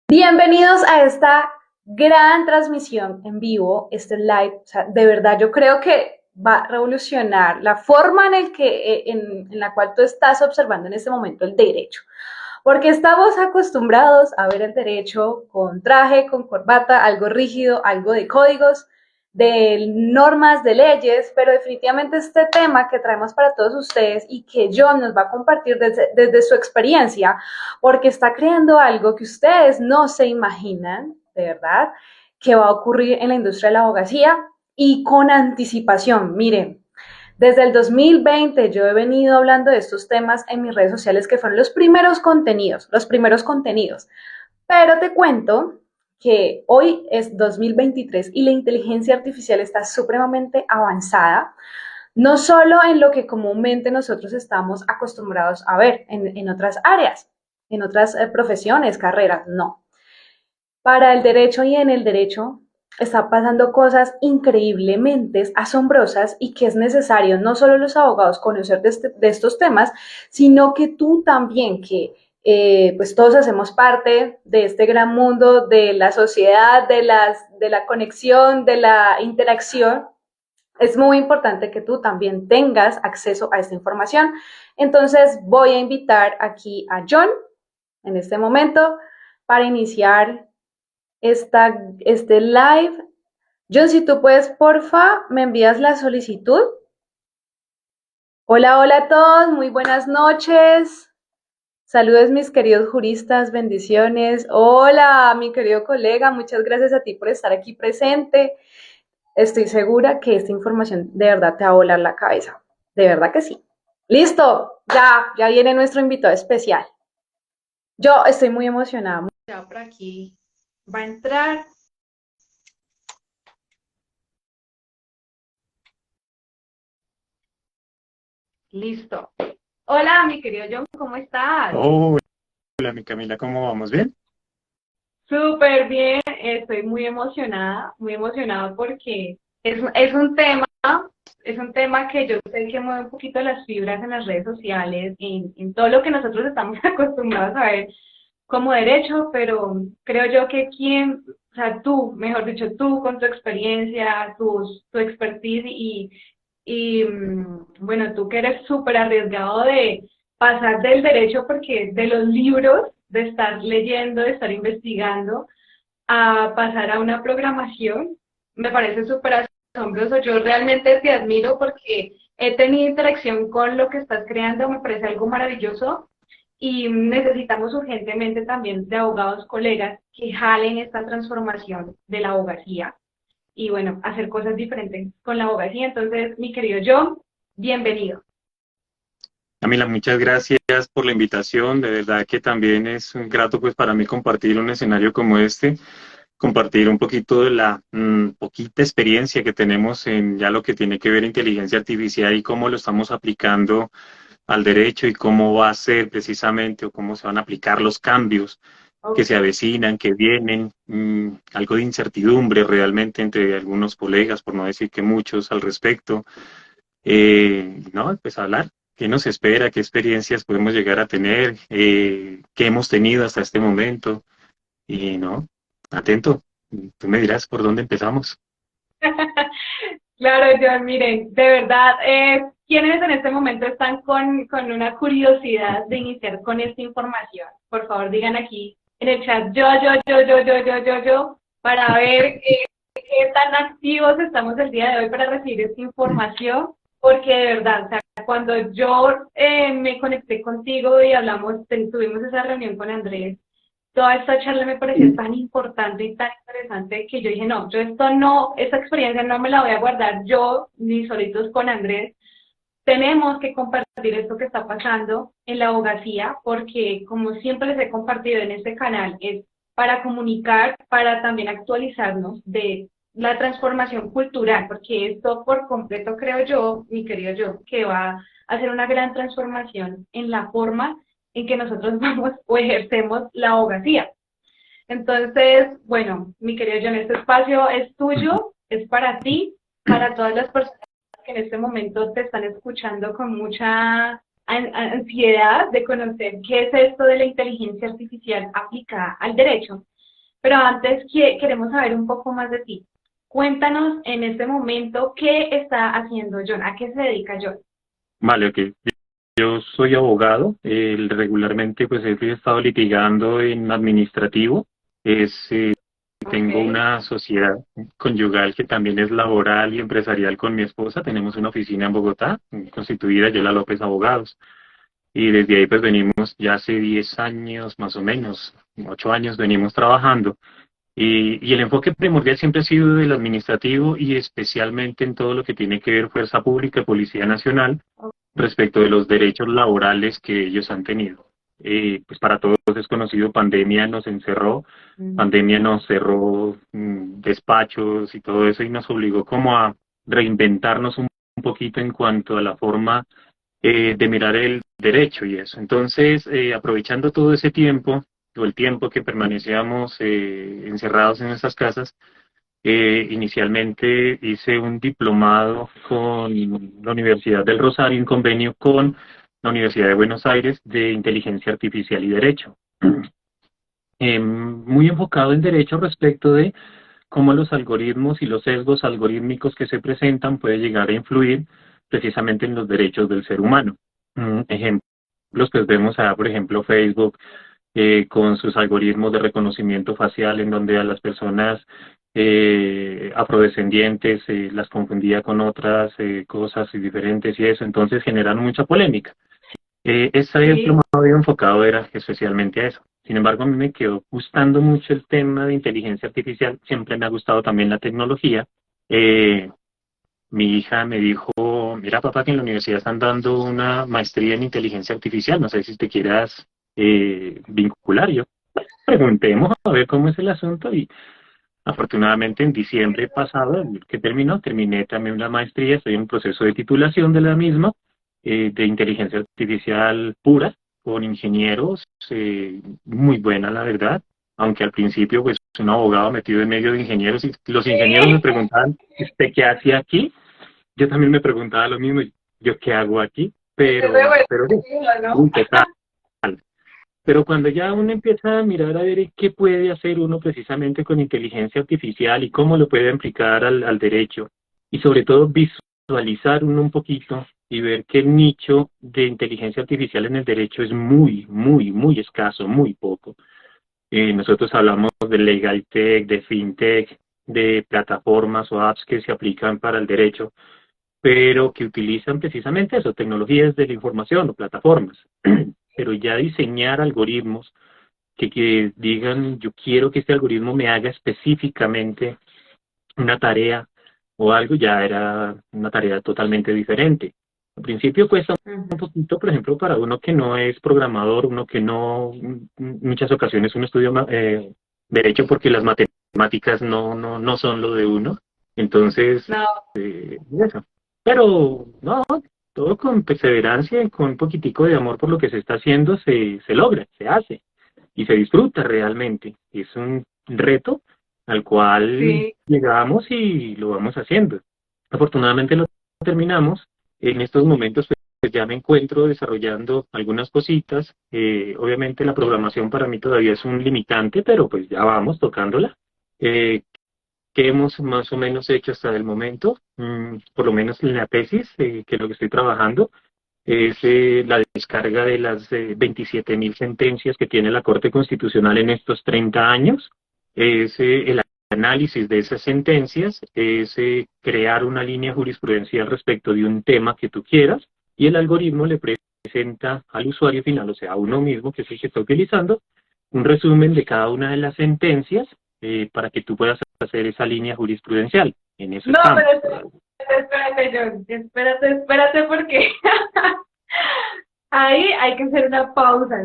Bienvenidos a esta gran transmisión en vivo, este live. O sea, de verdad, yo creo que va a revolucionar la forma en la cual tú estás observando en este momento el derecho. Porque estamos acostumbrados a ver el derecho con traje, con corbata, algo rígido, algo de códigos, de normas, de leyes, pero definitivamente este tema que traemos para todos ustedes y que John nos va a compartir desde su experiencia, porque está creando algo que ustedes no se imaginan, de verdad, que va a ocurrir en la industria de la abogacía y con anticipación. Miren, desde el 2020 yo he venido hablando de estos temas en mis redes sociales que fueron los primeros contenidos. Pero te cuento que hoy es 2023 y la inteligencia artificial está supremamente avanzada, no solo en lo que comúnmente nosotros estamos acostumbrados a ver en otras áreas, en otras profesiones, carreras, no. Para el derecho y en el derecho está pasando cosas increíblemente asombrosas y que es necesario no solo los abogados conocer de estos temas, sino que tú también, que pues todos hacemos parte de este gran mundo de la sociedad, de la conexión, de la interacción. Es muy importante que tú también tengas acceso a esta información. Entonces voy a invitar aquí a John en este momento para iniciar este live. John, si tú puedes, porfa, me envías la solicitud. Hola, hola a todos, muy buenas noches. Saludos mis queridos juristas, bendiciones. Hola, mi querido colega, muchas gracias a ti por estar aquí presente. Estoy segura que esta información de verdad te va a volar la cabeza. De verdad que sí. Listo, ya viene nuestro invitado especial. Yo estoy muy emocionada. Ya por aquí va a entrar. Listo. Hola, mi querido John, ¿cómo estás? Oh, hola, mi Camila, ¿cómo vamos? ¿Bien? Súper bien, estoy muy emocionada porque es un tema que yo sé que mueve un poquito las fibras en las redes sociales, en todo lo que nosotros estamos acostumbrados a ver como derecho, pero creo yo que o sea, tú, mejor dicho, tú con tu experiencia, tu expertise bueno, tú que eres súper arriesgado de pasar del derecho porque de los libros, de estar leyendo, de estar investigando, a pasar a una programación, me parece súper asombroso. Yo realmente te admiro porque he tenido interacción con lo que estás creando, me parece algo maravilloso y necesitamos urgentemente también de abogados colegas que jalen esta transformación de la abogacía y bueno, hacer cosas diferentes con la abogacía. Entonces, mi querido John, bienvenido. Camila, muchas gracias por la invitación. De verdad que también es un grato pues para mí compartir un escenario como este, compartir un poquito de la poquita experiencia que tenemos en ya lo que tiene que ver inteligencia artificial y cómo lo estamos aplicando al derecho y cómo va a ser precisamente o cómo se van a aplicar los cambios que Ok. se avecinan, que vienen, algo de incertidumbre realmente entre algunos colegas, por no decir que muchos al respecto. No, pues hablar, qué nos espera, qué experiencias podemos llegar a tener, qué hemos tenido hasta este momento. Y no, atento, tú me dirás por dónde empezamos. Claro, John, miren, de verdad, ¿quiénes en este momento están con una curiosidad de iniciar con esta información? Por favor, digan aquí en el chat yo, para ver qué tan activos estamos el día de hoy para recibir esta información, porque de verdad, o sea, cuando yo me conecté contigo y tuvimos esa reunión con Andrés, toda esta charla me pareció tan importante y tan interesante que yo dije, no, yo esto no, esta experiencia no me la voy a guardar yo ni solitos con Andrés. Tenemos que compartir esto que está pasando en la abogacía porque como siempre les he compartido en este canal es para comunicar, para también actualizarnos de la transformación cultural, porque esto por completo creo yo, mi querido yo, que va a hacer una gran transformación en la forma en que nosotros vamos o ejercemos la abogacía. Entonces, bueno, mi querido John, este espacio es tuyo, es para ti, para todas las personas que en este momento te están escuchando con mucha ansiedad de conocer qué es esto de la inteligencia artificial aplicada al derecho. Pero antes queremos saber un poco más de ti. Cuéntanos en este momento qué está haciendo John, a qué se dedica John. Vale, ok. Yo soy abogado, regularmente pues he estado litigando en administrativo, es, tengo Ok. una sociedad conyugal que también es laboral y empresarial con mi esposa, tenemos una oficina en Bogotá, constituida Yola López Abogados, y desde ahí pues venimos ya hace 10 años más o menos, 8 años venimos trabajando. Y el enfoque primordial siempre ha sido del administrativo y especialmente en todo lo que tiene que ver fuerza pública y Policía Nacional respecto de los derechos laborales que ellos han tenido. Pues para todos es conocido, pandemia nos encerró, pandemia nos cerró despachos y todo eso y nos obligó como a reinventarnos un poquito en cuanto a la forma de mirar el derecho y eso. Entonces, aprovechando todo ese tiempo, o el tiempo que permanecíamos encerrados en nuestras casas, inicialmente hice un diplomado con la Universidad del Rosario, en convenio con la Universidad de Buenos Aires de Inteligencia Artificial y Derecho. Muy enfocado en derecho respecto de cómo los algoritmos y los sesgos algorítmicos que se presentan pueden llegar a influir precisamente en los derechos del ser humano. Ejemplos que vemos a, por ejemplo, Facebook, con sus algoritmos de reconocimiento facial, en donde a las personas afrodescendientes las confundía con otras cosas y diferentes y eso, entonces generan mucha polémica. Este Sí. diplomado enfocado era especialmente a eso. Sin embargo, a mí me quedó gustando mucho el tema de inteligencia artificial, siempre me ha gustado también la tecnología. Eh, Mi hija me dijo, mira papá, que en la universidad están dando una maestría en inteligencia artificial, no sé si te quieras vincular. Yo preguntemos a ver cómo es el asunto y afortunadamente en diciembre pasado, el que terminé también la maestría, estoy en un proceso de titulación de la misma, de inteligencia artificial pura, con ingenieros, muy buena la verdad, aunque al principio pues un abogado metido en medio de ingenieros y los ingenieros me Sí. preguntaban, ¿usted qué hacía aquí? Yo también me preguntaba lo mismo, ¿yo qué hago aquí? Qué Pero sí, revuelto, ¿no? uy, total. Pero cuando ya uno empieza a mirar a ver qué puede hacer uno precisamente con inteligencia artificial y cómo lo puede aplicar al derecho, y sobre todo visualizar uno un poquito y ver que el nicho de inteligencia artificial en el derecho es muy, muy, muy escaso, muy poco. Nosotros hablamos de legal tech, de fintech, de plataformas o apps que se aplican para el derecho, pero que utilizan precisamente eso, tecnologías de la información o plataformas. Pero ya diseñar algoritmos que digan, yo quiero que este algoritmo me haga específicamente una tarea o algo, ya era una tarea totalmente diferente. Al principio cuesta un Ujú. poquito, por ejemplo, para uno que no es programador, uno que no, muchas ocasiones uno estudia derecho porque las matemáticas no son lo de uno. Entonces, No, eso. Pero no, todo con perseverancia y con un poquitico de amor por lo que se está haciendo se logra, se hace y se disfruta realmente. Es un reto al cual sí. llegamos y lo vamos haciendo. Afortunadamente lo terminamos. En estos momentos pues, ya me encuentro desarrollando algunas cositas. Obviamente la programación para mí todavía es un limitante, pero pues ya vamos tocándola. Eh, ¿Qué hemos más o menos hecho hasta el momento? Por lo menos en la tesis, que es lo que estoy trabajando, es la descarga de las 27.000 sentencias que tiene la Corte Constitucional en estos 30 años, es el análisis de esas sentencias, es crear una línea jurisprudencial respecto de un tema que tú quieras y el algoritmo le presenta al usuario final, o sea, a uno mismo, que es el que está utilizando, un resumen de cada una de las sentencias para que tú puedas hacer esa línea jurisprudencial. En eso No, estamos. pero espérate, John, espérate porque ahí hay que hacer una pausa,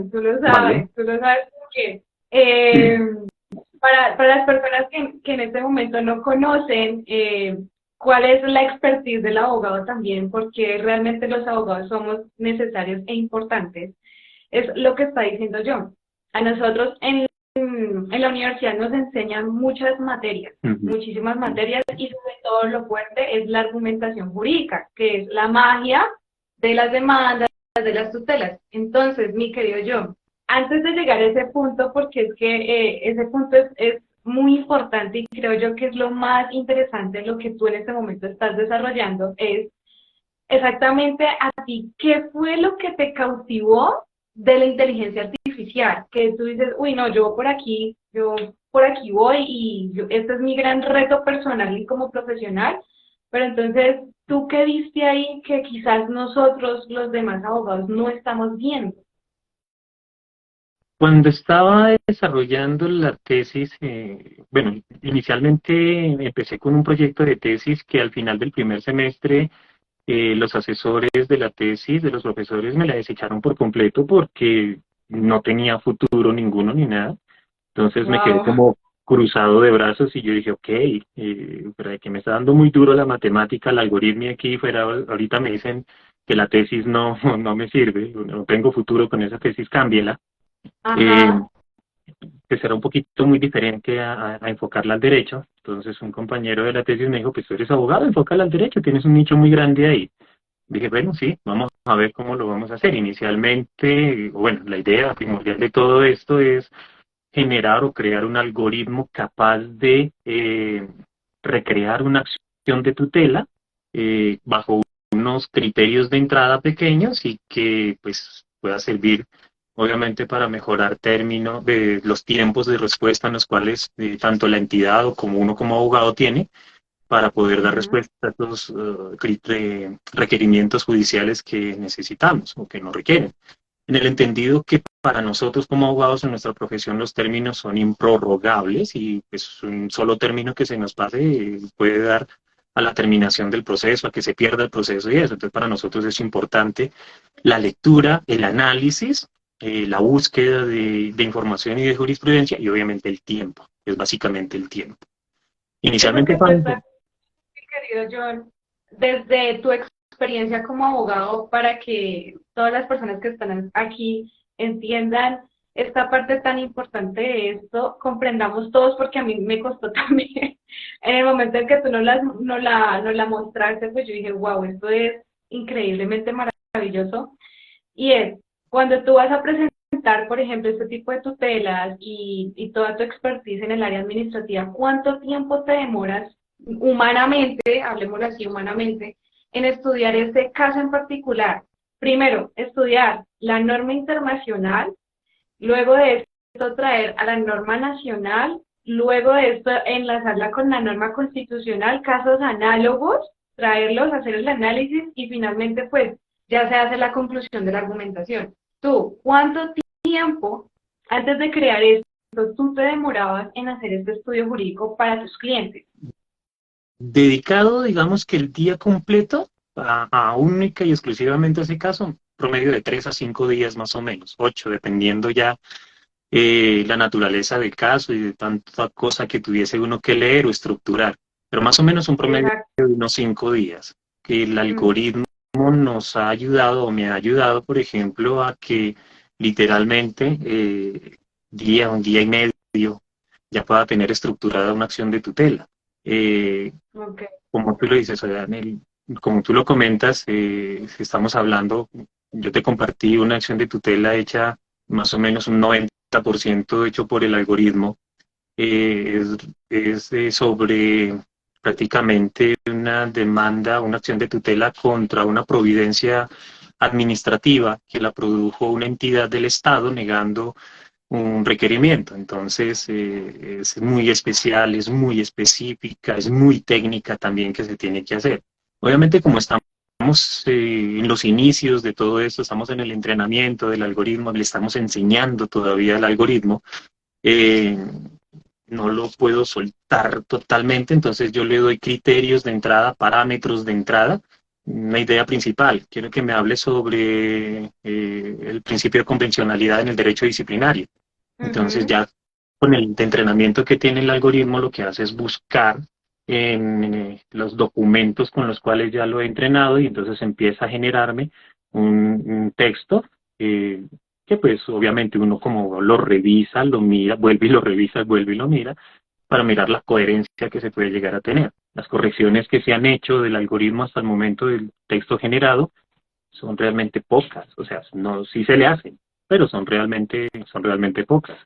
Vale. tú lo sabes porque eh, para las personas que en este momento no conocen cuál es la expertise del abogado también, porque realmente los abogados somos necesarios e importantes, es lo que está diciendo John. A nosotros en la universidad nos enseñan muchas materias, Ujú. muchísimas materias y sobre todo lo fuerte es la argumentación jurídica, que es la magia de las demandas, de las tutelas. Entonces, mi querido John, antes de llegar a ese punto, porque es que ese punto es muy importante y creo yo que es lo más interesante, lo que tú en este momento estás desarrollando, es exactamente a ti, ¿qué fue lo que te cautivó de la inteligencia artificial? Que tú dices, uy, no, yo por aquí voy y este es mi gran reto personal y como profesional, pero entonces, ¿tú qué viste ahí que quizás nosotros, los demás abogados, no estamos viendo? Cuando estaba desarrollando la tesis, bueno, inicialmente empecé con un proyecto de tesis que al final del primer semestre los asesores de la tesis, de los profesores, me la desecharon por completo porque no tenía futuro ninguno ni nada. Entonces me quedé Wow. como cruzado de brazos y yo dije, ok, pero de que me está dando muy duro la matemática, la algoritmia aquí fuera, ahorita me dicen que la tesis no, no me sirve, no tengo futuro con esa tesis, cámbiela. Eh, Ajá. que será un poquito muy diferente a enfocarla al derecho. Entonces un compañero de la tesis me dijo, pues tú eres abogado, enfócala al derecho, tienes un nicho muy grande ahí. Dije, bueno, sí, vamos a ver cómo lo vamos a hacer. Inicialmente, bueno, la idea primordial de todo esto es generar o crear un algoritmo capaz de recrear una acción de tutela bajo unos criterios de entrada pequeños y que pues pueda servir obviamente para mejorar términos de los tiempos de respuesta en los cuales tanto la entidad o como uno como abogado tiene para poder dar Ujú. respuesta a los requerimientos judiciales que necesitamos o que nos requieren. En el entendido que para nosotros como abogados en nuestra profesión los términos son improrrogables y pues un solo término que se nos pase puede dar a la terminación del proceso, a que se pierda el proceso y eso. Entonces para nosotros es importante la lectura, el análisis, la búsqueda de información y de jurisprudencia y obviamente el tiempo, es básicamente el tiempo. Eso Inicialmente que tú cuando... estás, querido John, desde tu experiencia como abogado, para que todas las personas que están aquí entiendan esta parte tan importante de esto, comprendamos todos, porque a mí me costó también. En el momento en que tú no la mostraste, pues yo dije, wow, esto es increíblemente maravilloso. Y es, cuando tú vas a presentar, por ejemplo, este tipo de tutelas y toda tu expertise en el área administrativa, ¿cuánto tiempo te demoras humanamente, hablemoslo así humanamente, en estudiar este caso en particular? Primero, estudiar la norma internacional, luego de esto traer a la norma nacional, luego de esto enlazarla con la norma constitucional, casos análogos, traerlos, hacer el análisis y finalmente pues ya se hace la conclusión de la argumentación. Tú, ¿cuánto tiempo antes de crear esto tú te demorabas en hacer este estudio jurídico para tus clientes? Dedicado, digamos que el día completo a única y exclusivamente a ese caso, promedio de 3 a 5 días más o menos, 8, dependiendo ya la naturaleza del caso y de tanta cosa que tuviese uno que leer o estructurar. Pero más o menos un promedio Exacto. de unos 5 días. Que el algoritmo nos ha ayudado o me ha ayudado, por ejemplo, a que literalmente un día y medio ya pueda tener estructurada una acción de tutela. Eh, Ok. como tú lo dices, o sea, como tú lo comentas, si estamos hablando, yo te compartí una acción de tutela hecha más o menos un 90% hecho por el algoritmo. Eh, es sobre prácticamente una demanda, una acción de tutela contra una providencia administrativa que la produjo una entidad del Estado negando un requerimiento. Entonces, es muy especial, es muy específica, es muy técnica también que se tiene que hacer. Obviamente, como estamos en los inicios de todo esto, estamos en el entrenamiento del algoritmo, le estamos enseñando todavía al algoritmo, eh, no lo puedo soltar totalmente, entonces yo le doy criterios de entrada, parámetros de entrada, una idea principal. Quiero que me hable sobre el principio de convencionalidad en el derecho disciplinario. Entonces Ujú. ya con el entrenamiento que tiene el algoritmo lo que hace es buscar en los documentos con los cuales ya lo he entrenado y entonces empieza a generarme un texto eh, que pues obviamente uno como lo revisa, lo mira, vuelve y lo revisa, vuelve y lo mira para mirar la coherencia que se puede llegar a tener. Las correcciones que se han hecho del algoritmo hasta el momento del texto generado son realmente pocas, o sea, no, sí se le hacen, pero son realmente pocas.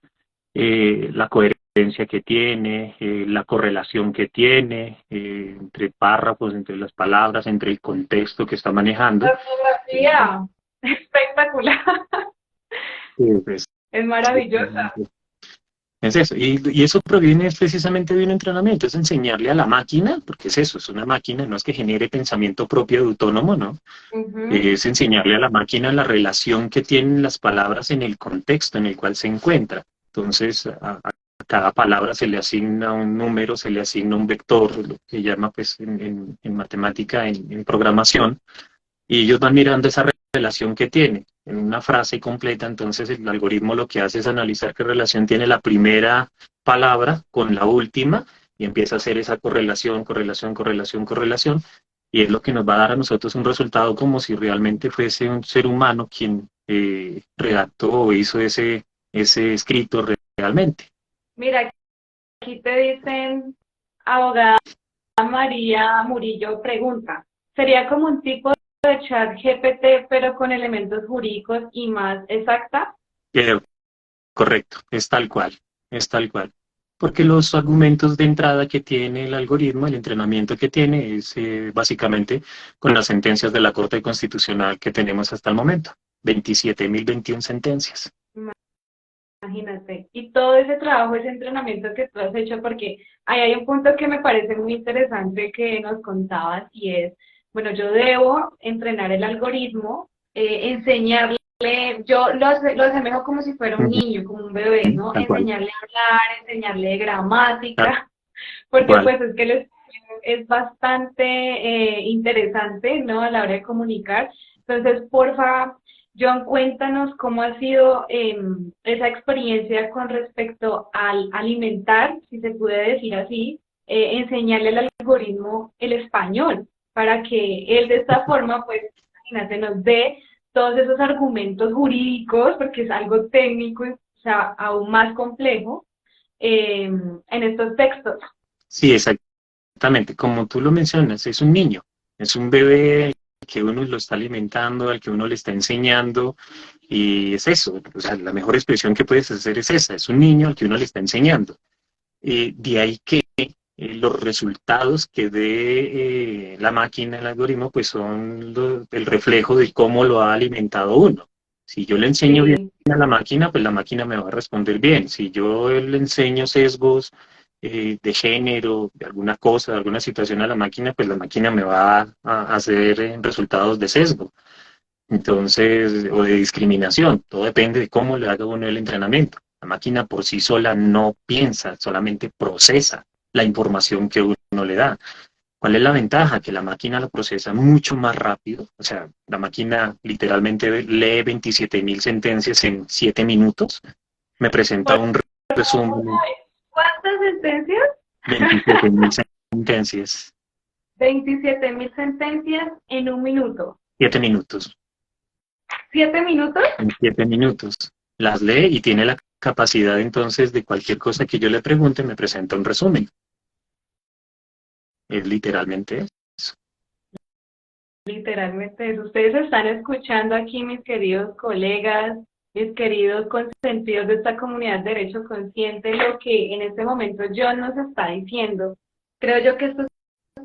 La coherencia secuencia que tiene, la correlación que tiene entre párrafos, entre las palabras, entre el contexto que está manejando. La fotografía, espectacular, Pues, es maravillosa. es eso, y eso proviene precisamente de un entrenamiento, es enseñarle a la máquina, porque es eso, es una máquina, no es que genere pensamiento propio de autónomo, ¿no? Es enseñarle a la máquina la relación que tienen las palabras en el contexto en el cual se encuentra. Entonces, a cada palabra se le asigna un número, se le asigna un vector, lo que llama pues en matemática, en programación, y ellos van mirando esa relación que tiene en una frase completa. Entonces el algoritmo lo que hace es analizar qué relación tiene la primera palabra con la última y empieza a hacer esa correlación, correlación, correlación, correlación, y es lo que nos va a dar a nosotros un resultado como si realmente fuese un ser humano quien redactó o hizo ese escrito realmente. Mira, aquí te dicen, abogada María Murillo pregunta, ¿sería como un tipo de chat GPT pero con elementos jurídicos y más exacta? Eh, Correcto, es tal cual. Porque los argumentos de entrada que tiene el algoritmo, el entrenamiento que tiene, es básicamente con las sentencias de la Corte Constitucional que tenemos hasta el momento. 27.021 sentencias. Imagínate. Y todo ese trabajo, ese entrenamiento que tú has hecho, porque ahí hay un punto que me parece muy interesante que nos contabas y es, bueno, yo debo entrenar el algoritmo, enseñarle, yo lo asemejo como si fuera un niño, como un bebé, ¿no? Tal cual, Enseñarle a hablar, enseñarle tal gramática, porque cual. pues es que el español es bastante interesante, ¿no? A la hora de comunicar. Entonces, porfa, John, cuéntanos cómo ha sido esa experiencia con respecto al alimentar, si se puede decir así, enseñarle al algoritmo el español, para que él de esta forma, pues, imagínate, nos dé todos esos argumentos jurídicos, porque es algo técnico, o sea, aún más complejo, en estos textos. Sí, exactamente. Como tú lo mencionas, es un niño, es un bebé que uno lo está alimentando, al que uno le está enseñando, y es eso. O sea, la mejor expresión que puedes hacer es esa, es un niño al que uno le está enseñando. De ahí que los resultados que dé la máquina, el algoritmo, pues son el reflejo de cómo lo ha alimentado uno. Si yo le enseño bien Sí. a la máquina, pues la máquina me va a responder bien. Si yo le enseño sesgos de género, de alguna cosa, de alguna situación a la máquina me va a hacer resultados de sesgo. Entonces, o de discriminación, todo depende de cómo le haga uno el entrenamiento. La máquina por sí sola no piensa, solamente procesa la información que uno le da. ¿Cuál es la ventaja? Que la máquina lo procesa mucho más rápido. O sea, la máquina literalmente lee 27.000 sentencias en 7 minutos. Me presenta Por un favor, resumen, ¿cuántas sentencias? 27.000 sentencias, 27.000 sentencias en un minuto. 7 minutos. ¿7 minutos? En 7 minutos. Las lee y tiene la capacidad entonces de cualquier cosa que yo le pregunte, me presenta un resumen. Es literalmente eso. Literalmente eso. Ustedes están escuchando aquí, mis queridos colegas, mis queridos consentidos de esta comunidad de Derecho Consciente, lo que en este momento John nos está diciendo. Creo yo que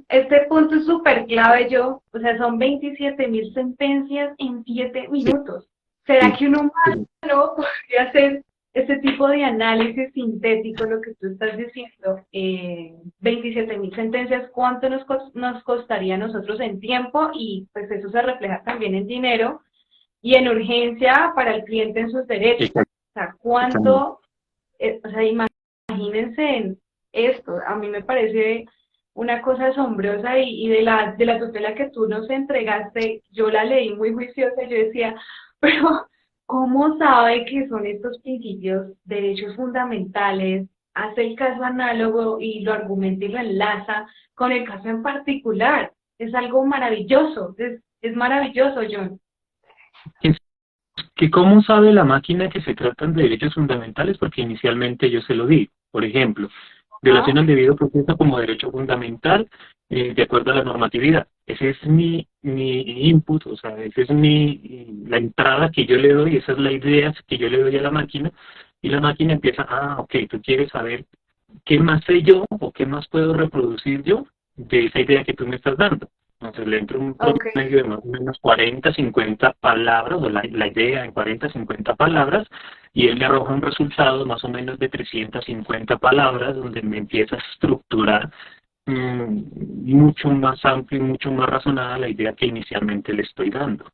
este punto es súper clave, yo, o sea, son 27.000 sentencias en 7 Sí, minutos. ¿Será sí, que un sí. humano podría hacer este tipo de análisis sintético, lo que tú estás diciendo? 27.000 sentencias, ¿cuánto nos costaría a nosotros en tiempo? Y pues eso se refleja también en dinero y en urgencia para el cliente en sus derechos. O sea, Exactamente. ¿cuánto? O sea, imagínense en esto, a mí me parece una cosa asombrosa y de la tutela que tú nos entregaste, yo la leí muy juiciosa y yo decía, pero ¿cómo sabe que son estos principios, derechos fundamentales? Hace el caso análogo y lo argumenta y lo enlaza con el caso en particular. Es algo maravilloso, es maravilloso, John. ¿Que cómo sabe la máquina que se tratan de derechos fundamentales? Porque inicialmente yo se lo di. Por ejemplo, ¿Ah? violación al debido proceso como derecho fundamental, de acuerdo a la normatividad. Ese es mi input, o sea, esa es la entrada que yo le doy, esa es la idea que yo le doy a la máquina, y la máquina empieza, ok, tú quieres saber ¿qué más sé yo o qué más puedo reproducir yo de esa idea que tú me estás dando? Entonces le entro un Ok. promedio de más o menos 40, 50 palabras, o la idea en 40, 50 palabras, y él me arroja un resultado más o menos de 350 palabras, donde me empieza a estructurar mucho más amplio y mucho más razonada la idea que inicialmente le estoy dando.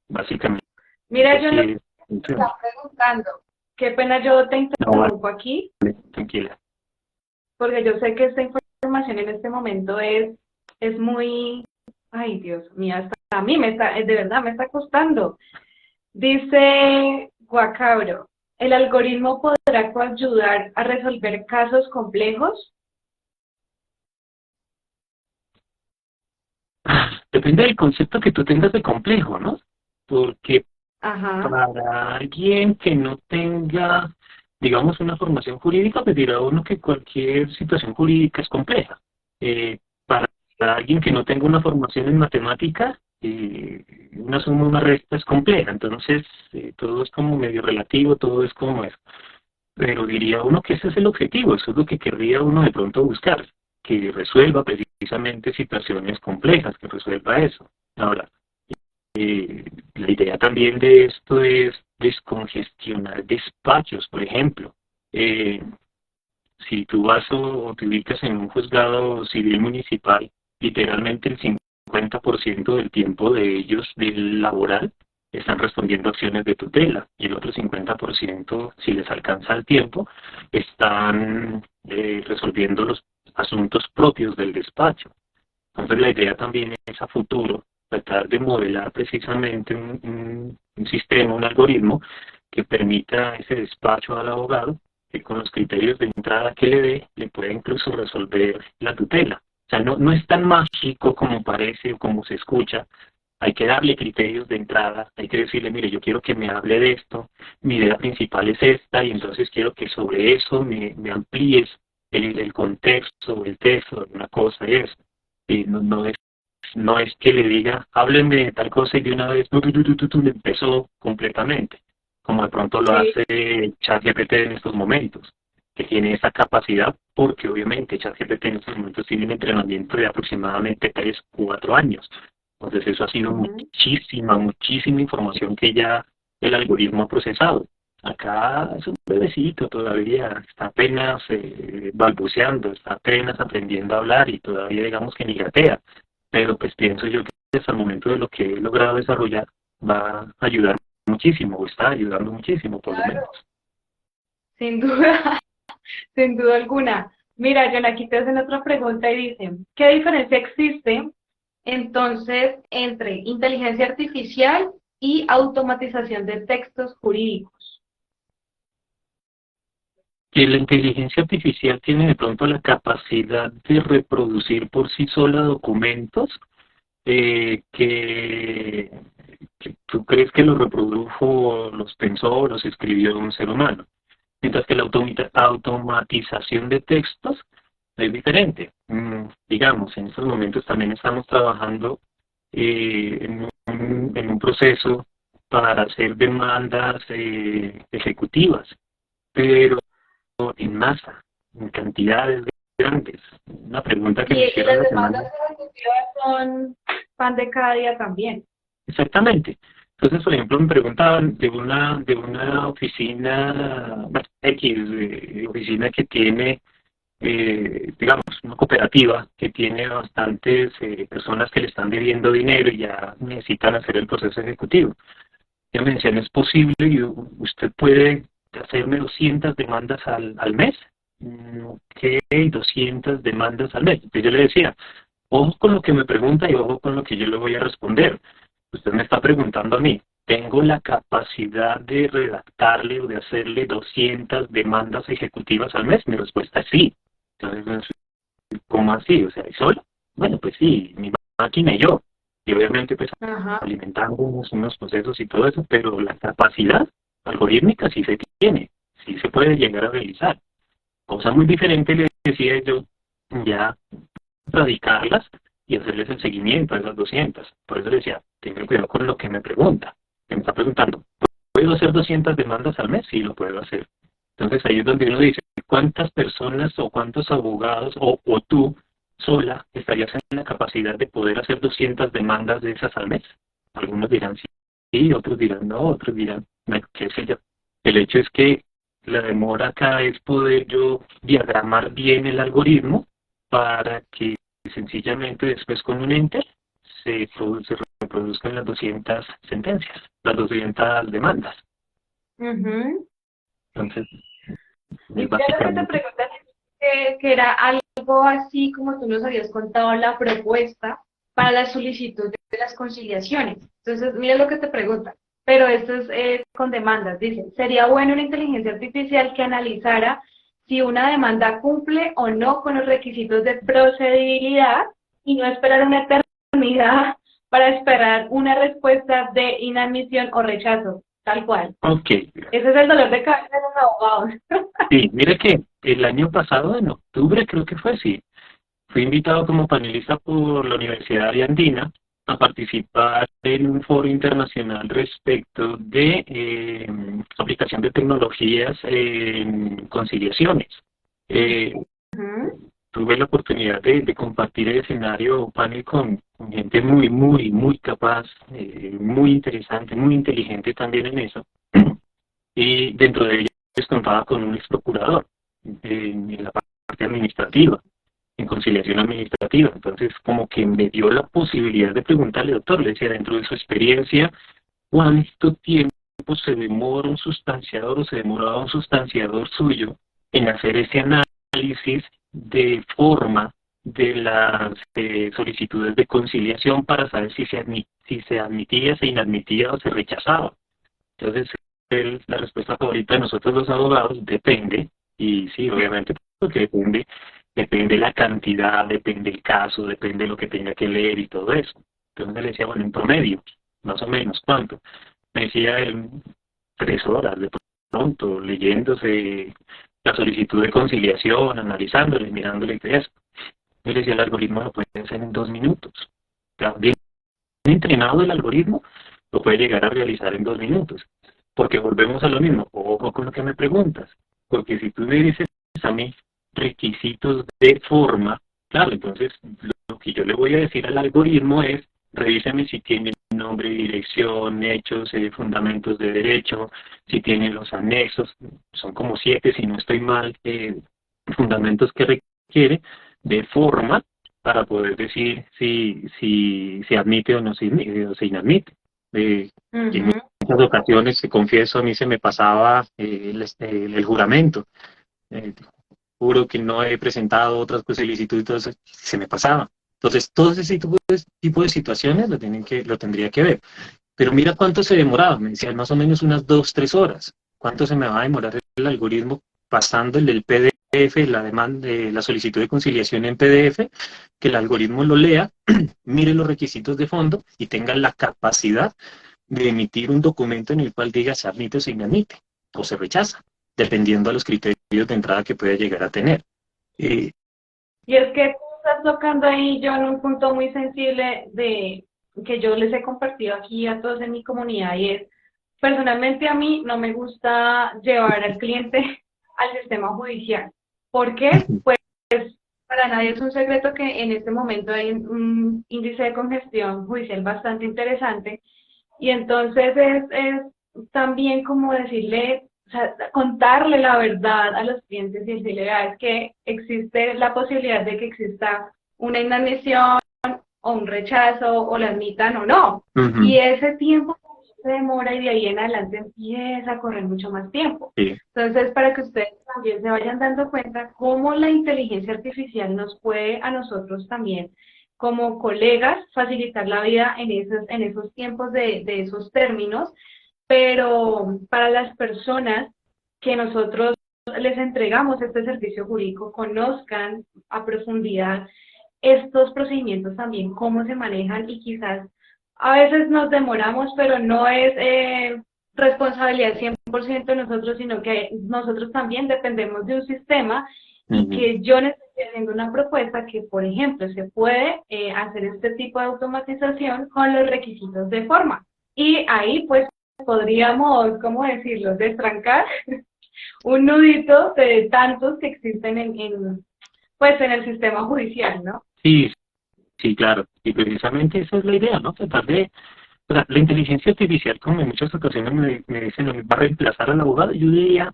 Básicamente, Mira, yo así lo que es, funciona. estaba preguntando, qué pena yo te No, vale, interrumpo aquí, tranquila. porque yo sé que esta información en este momento es muy, ay Dios mío, hasta a mí me está, de verdad me está costando. Dice Guacabro, ¿el algoritmo podrá ayudar a resolver casos complejos? Depende del concepto que tú tengas de complejo, ¿no? Porque Ajá, para alguien que no tenga, digamos, una formación jurídica, pues dirá uno que cualquier situación jurídica es compleja. Para alguien que no tenga una formación en matemáticas, una suma, una resta es compleja. Entonces, todo es como medio relativo, todo es como es. Pero diría uno que ese es el objetivo, eso es lo que querría uno de pronto buscar, que resuelva precisamente situaciones complejas, que resuelva eso. Ahora, la idea también de esto es descongestionar despachos, por ejemplo. Eh, si tú vas o te ubicas en un juzgado civil municipal, literalmente el 50% del tiempo de ellos, del laboral, están respondiendo acciones de tutela y el otro 50%, si les alcanza el tiempo, están resolviendo los asuntos propios del despacho. Entonces la idea también es a futuro tratar de modelar precisamente un sistema, un algoritmo que permita ese despacho al abogado que con los criterios de entrada que le dé le pueda incluso resolver la tutela. O sea, no es tan mágico como parece o como se escucha. Hay que darle criterios de entrada, hay que decirle, mire, yo quiero que me hable de esto, mi idea principal es esta y entonces quiero que sobre eso me amplíes el contexto, el texto, una cosa y eso. Y no es que le diga, háblenme de tal cosa y de una vez le empezó completamente, como de pronto lo sí. hace ChatGPT en estos momentos, que tiene esa capacidad, porque obviamente ChatGPT en estos momentos tiene un entrenamiento de aproximadamente 3 4 años. Entonces eso ha sido Ujú. muchísima información que ya el algoritmo ha procesado. Acá es un bebecito todavía, está apenas balbuceando, está apenas aprendiendo a hablar y todavía digamos que ni gatea. Pero pues pienso yo que hasta el momento de lo que he logrado desarrollar va a ayudar muchísimo, o está ayudando muchísimo por lo menos. Claro, sin duda, sin duda alguna. Mira, John, aquí te hacen otra pregunta y dicen, ¿qué diferencia existe entonces entre inteligencia artificial y automatización de textos jurídicos? Que la inteligencia artificial tiene de pronto la capacidad de reproducir por sí sola documentos eh, que, que tú crees que los reprodujo, los pensó, los escribió un ser humano. Mientras que la automatización de textos es diferente. Digamos, en estos momentos también estamos trabajando en un proceso para hacer demandas ejecutivas, pero en masa, en cantidades grandes. Una pregunta que me Y hicieron las la demandas semana. ejecutivas son pan de cada día también. Exactamente. Entonces, por ejemplo, me preguntaban de una oficina, bueno, X, oficina que tiene, digamos, una cooperativa que tiene bastantes personas que le están debiendo dinero y ya necesitan hacer el proceso ejecutivo. Ya me decían, ¿es posible? Y usted puede hacerme 200 demandas al mes. ¿Qué? 200 demandas al mes. Entonces yo le decía, ojo con lo que me pregunta y ojo con lo que yo le voy a responder. Usted me está preguntando a mí, ¿tengo la capacidad de redactarle o de hacerle 200 demandas ejecutivas al mes? Mi respuesta es sí. Entonces, ¿cómo así? O sea, ¿y solo? Bueno, pues sí, mi máquina y yo. Y obviamente, pues, Ajá. alimentando unos procesos y todo eso, pero la capacidad algorítmica sí se tiene, sí se puede llegar a realizar. Cosa muy diferente, le decía yo, ya radicarlas y hacerles el seguimiento a esas 200. Por eso le decía, tenga cuidado con lo que me pregunta. Me está preguntando, ¿puedo hacer 200 demandas al mes? Sí, lo puedo hacer. Entonces ahí es donde uno dice, ¿cuántas personas o cuántos abogados o tú sola estarías en la capacidad de poder hacer 200 demandas de esas al mes? Algunos dirán sí, otros dirán no, otros dirán, bueno, qué sé yo. El hecho es que la demora acá es poder yo diagramar bien el algoritmo para que sencillamente después con un enter se reproduzcan las 200 sentencias, las 200 demandas. Ujú. Entonces, Y es mira lo que te básicamente... preguntas, que era algo así como tú nos habías contado la propuesta para la solicitud de las conciliaciones. Entonces, mira lo que te pregunta, pero esto es con demandas. Dice, ¿sería bueno una inteligencia artificial que analizara si una demanda cumple o no con los requisitos de procedibilidad y no esperar una eternidad para esperar una respuesta de inadmisión o rechazo? Tal cual. Ok, Ese es el dolor de cabeza de los abogados. sí, mire que el año pasado, en octubre creo que fue, sí, fui invitado como panelista por la Universidad de Andina a participar en un foro internacional respecto de aplicación de tecnologías en conciliaciones. Eh, Ujú. Tuve la oportunidad de compartir el escenario o panel con gente muy, muy, muy capaz, muy interesante, muy inteligente también en eso. Y dentro de ellos contaba con un ex procurador en la parte administrativa, en conciliación administrativa. Entonces, como que me dio la posibilidad de preguntarle, doctor, le decía, dentro de su experiencia, ¿cuánto tiempo se demora un sustanciador o se demoraba un sustanciador suyo en hacer ese análisis de forma de las solicitudes de conciliación para saber si se admitía, se inadmitía o se rechazaba? Entonces, la respuesta favorita de nosotros los abogados depende, y sí, obviamente, porque depende la cantidad, depende el caso, depende lo que tenga que leer y todo eso. Entonces le decía, bueno, en promedio, más o menos, ¿cuánto? Me decía él, 3 horas de pronto, leyéndose la solicitud de conciliación, analizándole, mirándole y eso. Yo le decía, el algoritmo lo puede hacer en 2 minutos. O sea, bien entrenado el algoritmo, lo puede llegar a realizar en 2 minutos. Porque volvemos a lo mismo, ojo con lo que me preguntas. Porque si tú me dices a mí requisitos de forma, claro, entonces lo que yo le voy a decir al algoritmo es, revísame si tiene nombre, dirección, hechos, fundamentos de derecho, si tiene los anexos, son como 7, si no estoy mal, fundamentos que requiere de forma para poder decir si se admite o no o se inadmite. En Ujú. muchas ocasiones, te confieso, a mí se me pasaba el juramento. Eh, Juro que no he presentado otras solicitudes y todo eso, se me pasaba. Entonces, todo ese tipo de situaciones lo tendría que ver. Pero mira cuánto se demoraba, me decían más o menos unas 2, 3 horas. ¿Cuánto se me va a demorar el algoritmo pasándole el PDF, la demanda, la solicitud de conciliación en PDF, que el algoritmo lo lea, mire los requisitos de fondo y tenga la capacidad de emitir un documento en el cual diga se admite o se inadmite, o se rechaza, dependiendo de los criterios de entrada que pueda llegar a tener. Eh, Y es que tú estás tocando ahí yo en un punto muy sensible de que yo les he compartido aquí a todos en mi comunidad y es, personalmente a mí no me gusta llevar al cliente al sistema judicial. ¿Por qué? Pues para nadie es un secreto que en este momento hay un índice de congestión judicial bastante interesante y entonces es también como decirle, o sea, contarle la verdad a los clientes y decirle, "Vea, es que existe la posibilidad de que exista una inadmisión o un rechazo o la admitan o no. Y Ujú, ese tiempo se demora y de ahí en adelante empieza a correr mucho más tiempo. sí, Entonces, para que ustedes también se vayan dando cuenta cómo la inteligencia artificial nos puede a nosotros también como colegas facilitar la vida en esos tiempos de esos términos, pero para las personas que nosotros les entregamos este servicio jurídico, conozcan a profundidad estos procedimientos también, cómo se manejan y quizás a veces nos demoramos, pero no es responsabilidad 100% de nosotros, sino que nosotros también dependemos de un sistema y ujú, que yo les estoy haciendo una propuesta que, por ejemplo, se puede hacer este tipo de automatización con los requisitos de forma. Y ahí, pues, podríamos, ¿cómo decirlo?, destrancar un nudito de tantos que existen pues en el sistema judicial, ¿no? Sí, sí, claro. Y precisamente esa es la idea, ¿no? Tratar de... O sea, la inteligencia artificial, como en muchas ocasiones me dicen, ¿va a reemplazar al abogado? Yo diría,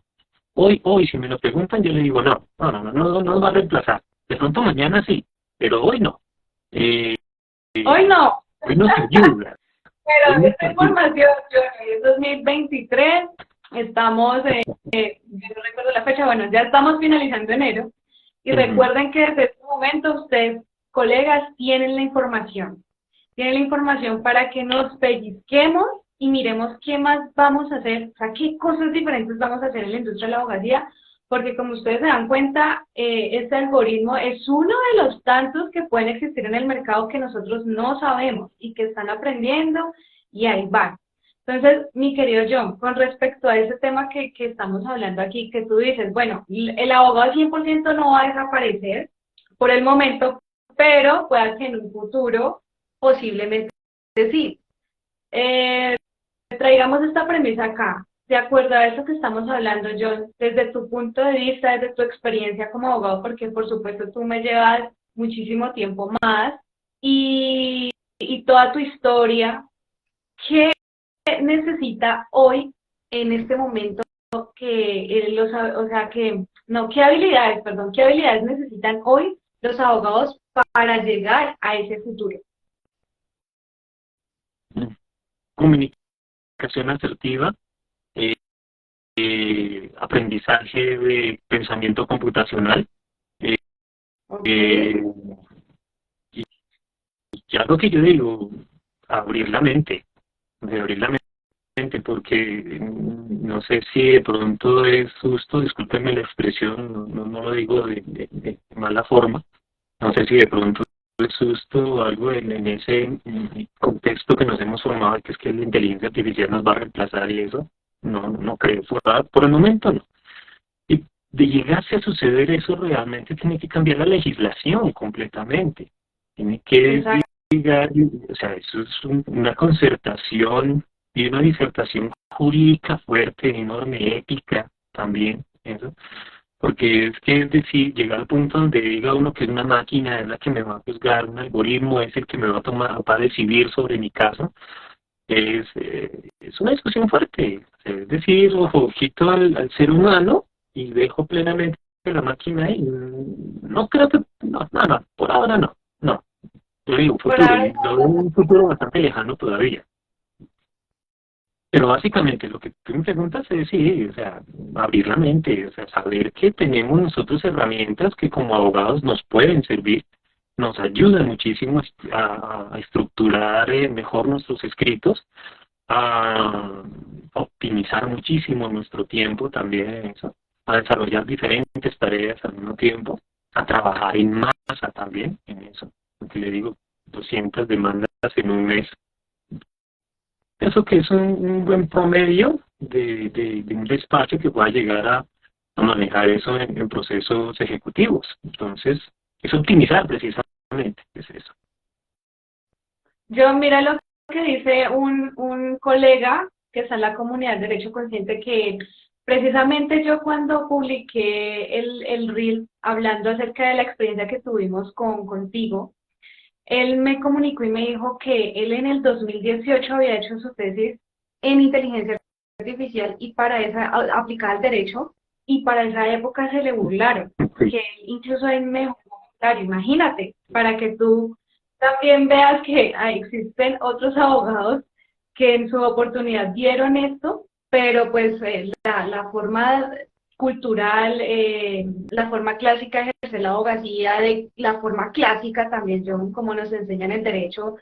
hoy, si me lo preguntan, yo le digo, no va a reemplazar. De pronto mañana sí, pero hoy no. Eh, Hoy no, Hoy nos ayuda, hoy pero nos esta ayuda. información, yo, es 2023, estamos, yo no recuerdo la fecha, bueno, ya estamos finalizando enero, y Ujú. recuerden que desde este momento ustedes, colegas, tienen la información para que nos pellizquemos y miremos qué más vamos a hacer, o sea, qué cosas diferentes vamos a hacer en la industria de la abogacía, porque como ustedes se dan cuenta, este algoritmo es uno de los tantos que pueden existir en el mercado que nosotros no sabemos y que están aprendiendo y ahí van. Entonces, mi querido John, con respecto a ese tema que estamos hablando aquí, que tú dices, bueno, el abogado 100% no va a desaparecer por el momento, pero pueda que en un futuro posiblemente sí. Eh, Traigamos esta premisa acá. De acuerdo a eso que estamos hablando, John, desde tu punto de vista, desde tu experiencia como abogado, porque por supuesto tú me llevas muchísimo tiempo más y toda tu historia, ¿qué necesita hoy, en este momento, que o sea, que, no, qué habilidades, perdón, qué habilidades necesitan hoy los abogados para llegar a ese futuro? Comunicación asertiva, eh, aprendizaje de pensamiento computacional, eh, Ok, eh, y, y algo que yo digo, abrir la mente, de abrir la mente, porque no sé si de pronto es justo, discúlpenme la expresión, no lo digo de mala forma. No sé si de pronto es justo algo en ese contexto que nos hemos formado, que es que la inteligencia artificial nos va a reemplazar y eso. No creo. Por el momento no. Y de llegarse a suceder eso, realmente tiene que cambiar la legislación completamente. Tiene que exacto. llegar, o sea, eso es una concertación y una disertación jurídica fuerte, enorme, ética también. Eso. Porque es que, es decir, llegar al punto donde diga uno que es una máquina es la que me va a juzgar, un algoritmo es el que me va a tomar, va a decidir sobre mi caso, es una discusión fuerte. Es decir, ojo, quito al ser humano y dejo plenamente la máquina y no creo que, no, por ahora no. Yo digo Por futuro, ahora, y lo veo un futuro bastante lejano todavía. Pero básicamente lo que tú me preguntas es, sí, o sea, abrir la mente, o sea, saber que tenemos nosotros herramientas que como abogados nos pueden servir, nos ayudan muchísimo a estructurar mejor nuestros escritos, a optimizar muchísimo nuestro tiempo también en eso, a desarrollar diferentes tareas al mismo tiempo, a trabajar en masa también en eso, porque le digo, 200 demandas en un mes. Eso que es un buen promedio de un despacho que pueda llegar a manejar eso en procesos ejecutivos. Entonces, es optimizar precisamente, es eso. yo mira lo que dice un colega que está en la comunidad de Derecho Consciente, que precisamente yo cuando publiqué el reel hablando acerca de la experiencia que tuvimos contigo, él me comunicó y me dijo que él en el 2018 había hecho su tesis en inteligencia artificial y para esa aplicada al derecho, y para esa época se le burlaron, Sí. que él incluso él mejoró comentario, imagínate, para que tú también veas que existen otros abogados que en su oportunidad vieron esto, pero pues la forma cultural, la forma clásica de ejercer la abogacía, de la forma clásica también, John, como nos enseñan el derecho,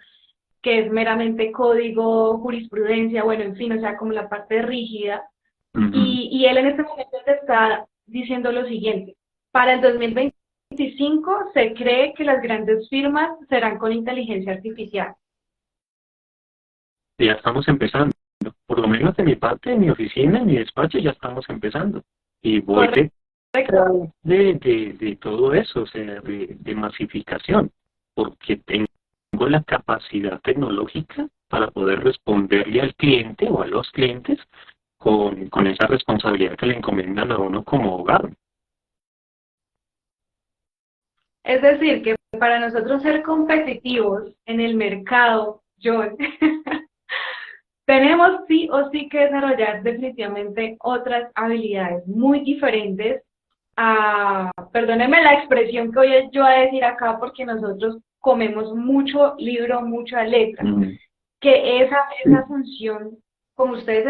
que es meramente código, jurisprudencia, bueno, en fin, o sea, como la parte rígida. Ujú. Y él en este momento te está diciendo lo siguiente: para el 2025 se cree que las grandes firmas serán con inteligencia artificial. Ya estamos empezando. Por lo menos de mi parte, en mi oficina, en mi despacho, ya estamos empezando. Y voy Correcto. de todo eso, o sea, de masificación, porque tengo la capacidad tecnológica para poder responderle al cliente o a los clientes con esa responsabilidad que le encomiendan a uno como abogado. Es decir, que para nosotros ser competitivos en el mercado, John, tenemos sí o sí que desarrollar definitivamente otras habilidades muy diferentes a, perdónenme la expresión que voy yo a decir acá, porque nosotros comemos mucho libro, mucha letra, que esa función, como ustedes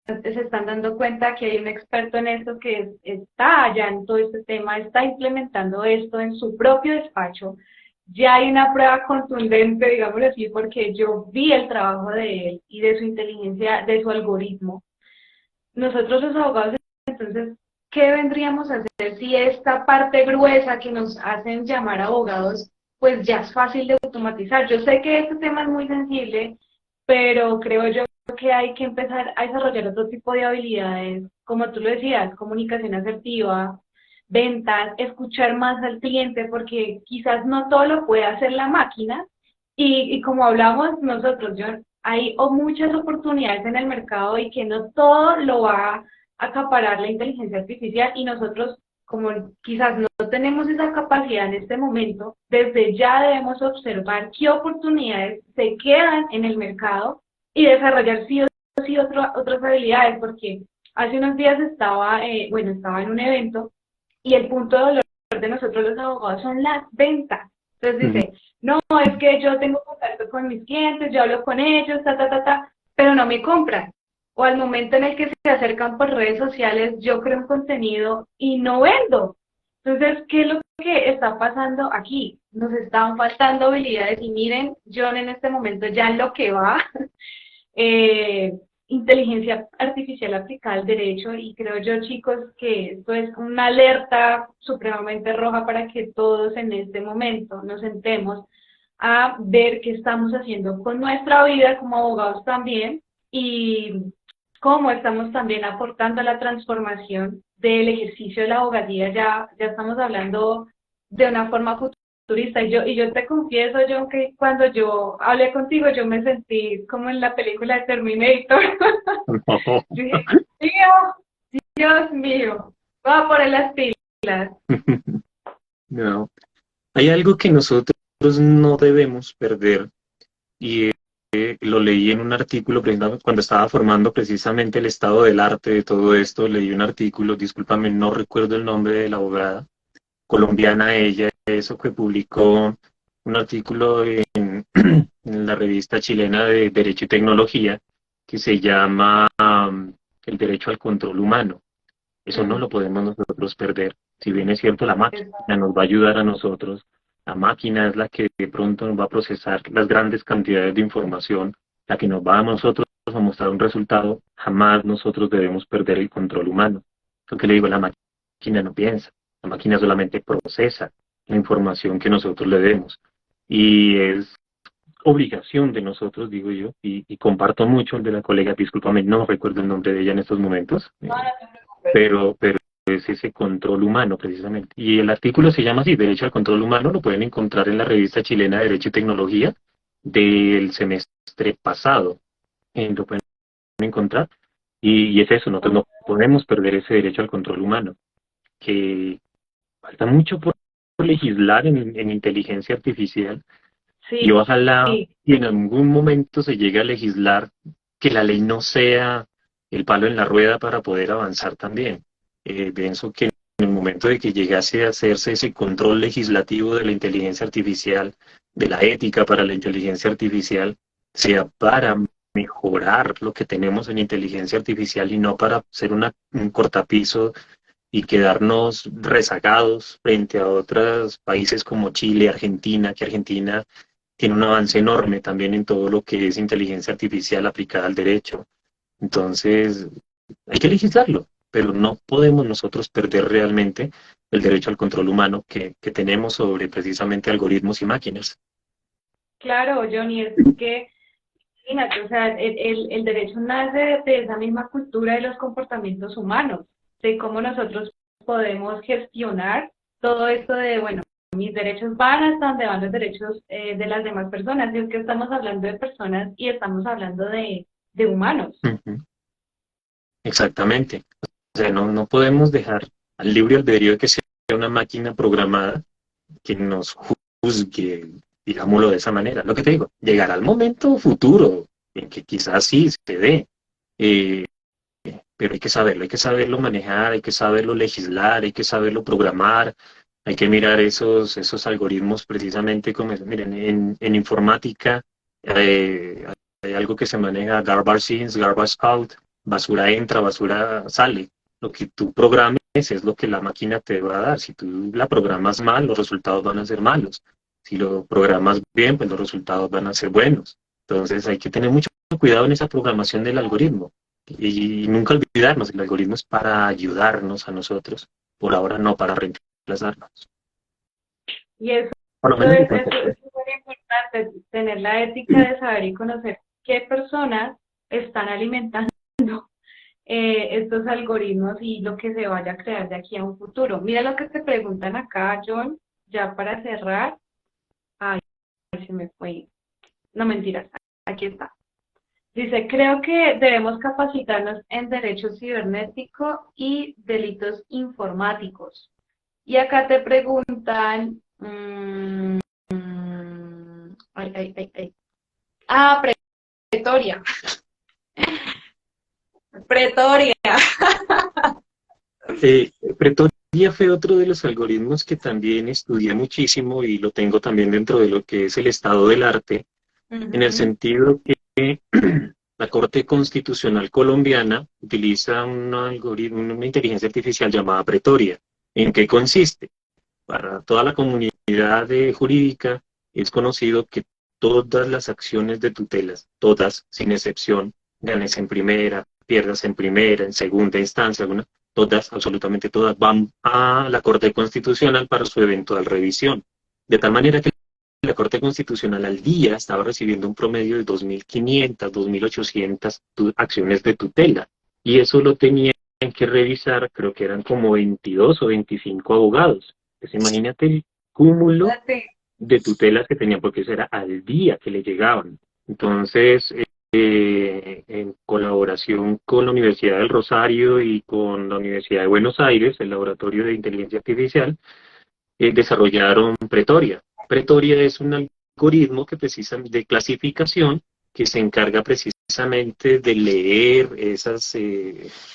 se están dando cuenta que hay un experto en esto que está allá en todo este tema, está implementando esto en su propio despacho. Ya hay una prueba contundente, digámoslo así, porque yo vi el trabajo de él y de su inteligencia, de su algoritmo. Nosotros los abogados, entonces, ¿qué vendríamos a hacer si esta parte gruesa que nos hacen llamar abogados, pues ya es fácil de automatizar? Yo sé que este tema es muy sensible, pero creo yo que hay que empezar a desarrollar otro tipo de habilidades, como tú lo decías, comunicación asertiva, ventas, escuchar más al cliente, porque quizás no todo lo puede hacer la máquina, y como hablamos nosotros, John, hay muchas oportunidades en el mercado y que no todo lo va a acaparar la inteligencia artificial, y nosotros, como quizás no tenemos esa capacidad en este momento, desde ya debemos observar qué oportunidades se quedan en el mercado y desarrollar sí o sí otras habilidades, porque hace unos días estaba en un evento y el punto de dolor de nosotros los abogados son las ventas. Entonces dice, no, es que yo tengo contacto con mis clientes, yo hablo con ellos, pero no me compran. O al momento en el que se acercan por redes sociales, yo creo un contenido y no vendo. Entonces, ¿qué es lo que está pasando aquí? Nos están faltando habilidades y miren, John en este momento ya en lo que va, eh, inteligencia artificial aplicada al derecho, y creo yo, chicos, que esto es una alerta supremamente roja para que todos en este momento nos sentemos a ver qué estamos haciendo con nuestra vida como abogados también, y cómo estamos también aportando a la transformación del ejercicio de la abogacía. Ya estamos hablando de una forma futurista, y yo te confieso, John, que cuando yo hablé contigo yo me sentí como en la película de Terminator. Yo dije, Dios mío, voy a poner las pilas. No. Hay algo que nosotros no debemos perder, y lo leí en un artículo cuando estaba formando precisamente el estado del arte de todo esto. Leí un artículo, discúlpame, no recuerdo el nombre de la abogada, colombiana ella, eso, que publicó un artículo en la revista chilena de Derecho y Tecnología, que se llama El derecho al control humano. Eso no lo podemos nosotros perder. Si bien es cierto, la máquina nos va a ayudar a nosotros, la máquina es la que de pronto nos va a procesar las grandes cantidades de información, la que nos va a nosotros a mostrar un resultado. Jamás nosotros debemos perder el control humano. Lo que le digo, la máquina no piensa, la máquina solamente procesa la información que nosotros le demos. Y es obligación de nosotros, digo yo, y comparto mucho el de la colega, discúlpame, no recuerdo el nombre de ella en estos momentos, pero es ese control humano precisamente. Y el artículo se llama así, Derecho al Control Humano, lo pueden encontrar en la revista chilena de Derecho y Tecnología del semestre pasado, lo pueden encontrar, y es eso, nosotros no podemos perder ese derecho al control humano, que falta mucho por legislar en inteligencia artificial. Sí, Y ojalá sí. y en algún momento se llegue a legislar, que la ley no sea el palo en la rueda para poder avanzar también. Pienso que en el momento de que llegase a hacerse ese control legislativo de la inteligencia artificial, de la ética para la inteligencia artificial, sea para mejorar lo que tenemos en inteligencia artificial y no para ser un cortapiso y quedarnos rezagados frente a otros países como Chile, Argentina, que Argentina tiene un avance enorme también en todo lo que es inteligencia artificial aplicada al derecho. Entonces, hay que legislarlo, pero no podemos nosotros perder realmente el derecho al control humano que tenemos sobre precisamente algoritmos y máquinas. Claro, Johnny, es que, imagínate, o sea, el derecho nace de esa misma cultura de los comportamientos humanos, de cómo nosotros podemos gestionar todo esto de, bueno, mis derechos van hasta donde van los derechos de las demás personas, y es que estamos hablando de personas y estamos hablando de humanos. exactamente. O sea, no podemos dejar al libre albedrío de que sea una máquina programada que nos juzgue, digámoslo de esa manera. Lo que te digo, llegará el momento futuro en que quizás sí se dé, eh, pero hay que saberlo manejar, hay que saberlo legislar, hay que saberlo programar, hay que mirar esos algoritmos precisamente como, miren, en informática hay algo que se maneja garbage in, garbage out, basura entra, basura sale. Lo que tú programes es lo que la máquina te va a dar. Si tú la programas mal, los resultados van a ser malos. Si lo programas bien, pues los resultados van a ser buenos. Entonces hay que tener mucho cuidado en esa programación del algoritmo. Y nunca olvidarnos, el algoritmo es para ayudarnos a nosotros, por ahora no para reemplazarnos. Y eso, Por lo eso menos mi es, eso concepto. es súper importante, tener la ética de saber y conocer qué personas están alimentando estos algoritmos y lo que se vaya a crear de aquí a un futuro. Mira lo que te preguntan acá, John, ya para cerrar. Ay, se me fue. No, mentiras, aquí está. Dice, creo que debemos capacitarnos en derecho cibernético y delitos informáticos. Y acá te preguntan, ay. Ah, Pretoria. Pretoria. Pretoria fue otro de los algoritmos que también estudié muchísimo y lo tengo también dentro de lo que es el estado del arte, en el Ujú. sentido que la Corte Constitucional colombiana utiliza un algoritmo, una inteligencia artificial llamada Pretoria. ¿En qué consiste? Para toda la comunidad jurídica es conocido que todas las acciones de tutelas, todas, sin excepción, ganes en primera, pierdas en primera, en segunda instancia, alguna, todas, absolutamente todas, van a la Corte Constitucional para su eventual revisión. De tal manera que la Corte Constitucional al día estaba recibiendo un promedio de 2.500, 2.800 acciones de tutela. Y eso lo tenían que revisar, creo que eran como 22 o 25 abogados. Pues imagínate el cúmulo de tutelas que tenían, porque eso era al día que le llegaban. Entonces, en colaboración con la Universidad del Rosario y con la Universidad de Buenos Aires, el Laboratorio de Inteligencia Artificial, desarrollaron Pretoria. Pretoria es un algoritmo que precisa de clasificación que se encarga precisamente de leer esas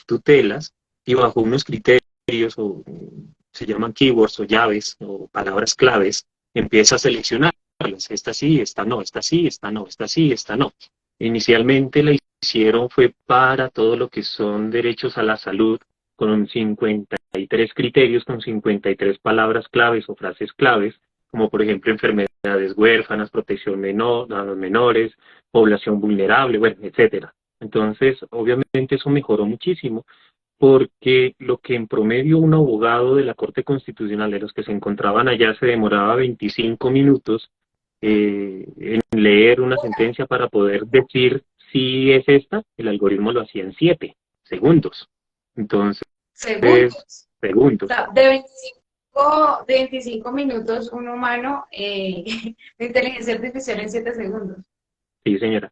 tutelas y bajo unos criterios o se llaman keywords o llaves o palabras claves, empieza a seleccionarlas. Esta sí, esta no, esta sí, esta no, esta sí, esta no. Inicialmente la hicieron fue para todo lo que son derechos a la salud, con 53 criterios, con 53 palabras claves o frases claves, como por ejemplo enfermedades huérfanas, protección menor, a los menores, población vulnerable, bueno, etcétera. Entonces, obviamente eso mejoró muchísimo, porque lo que en promedio un abogado de la Corte Constitucional, de los que se encontraban allá, se demoraba 25 minutos en leer una sentencia para poder decir si es esta, el algoritmo lo hacía en 7 segundos. Entonces, Segundos. O segundos. sea, de 25 minutos, un humano de inteligencia artificial en 7 segundos. Sí, señora,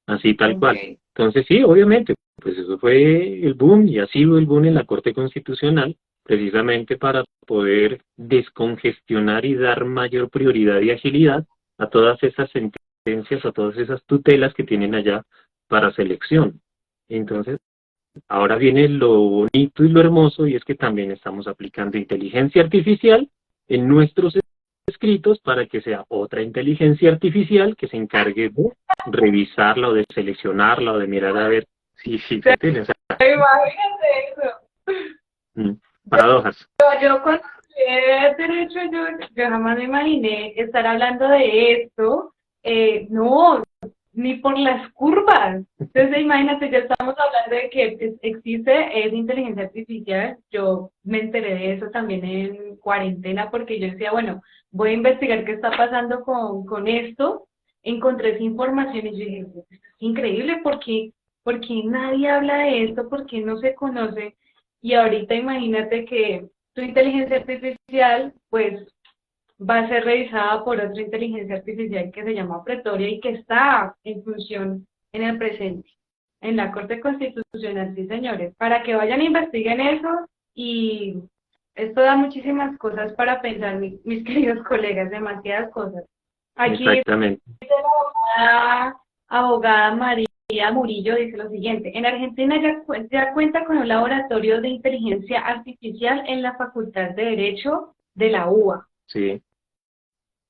así tal Ok. cual. Entonces, sí, obviamente, pues eso fue el boom y ha sido el boom en la Corte Constitucional, precisamente para poder descongestionar y dar mayor prioridad y agilidad a todas esas sentencias, a todas esas tutelas que tienen allá para selección. Entonces, ahora viene lo bonito y lo hermoso, y es que también estamos aplicando inteligencia artificial en nuestros escritos para que sea otra inteligencia artificial que se encargue de revisarla o de seleccionarla o de mirar a ver si se tiene. O sea, Imagínate eso. mm, paradojas. Yo cuando estudié Derecho, yo jamás me imaginé estar hablando de esto. No, ni por las curvas. Entonces, imagínate, ya estamos hablando de que existe esa inteligencia artificial. Yo me enteré de eso también en cuarentena porque yo decía, bueno, voy a investigar qué está pasando con esto. Encontré esa información y yo dije, esto es increíble porque nadie habla de esto, porque no se conoce. Y ahorita imagínate que tu inteligencia artificial, pues va a ser revisada por otra inteligencia artificial que se llama Pretoria y que está en función en el presente. en la Corte Constitucional, sí, señores, para que vayan e investiguen eso y esto da muchísimas cosas para pensar, mis queridos colegas, demasiadas cosas. Aquí Exactamente. la abogada María Murillo dice lo siguiente: en Argentina ya cuenta con un laboratorio de inteligencia artificial en la Facultad de Derecho de la UBA. Sí.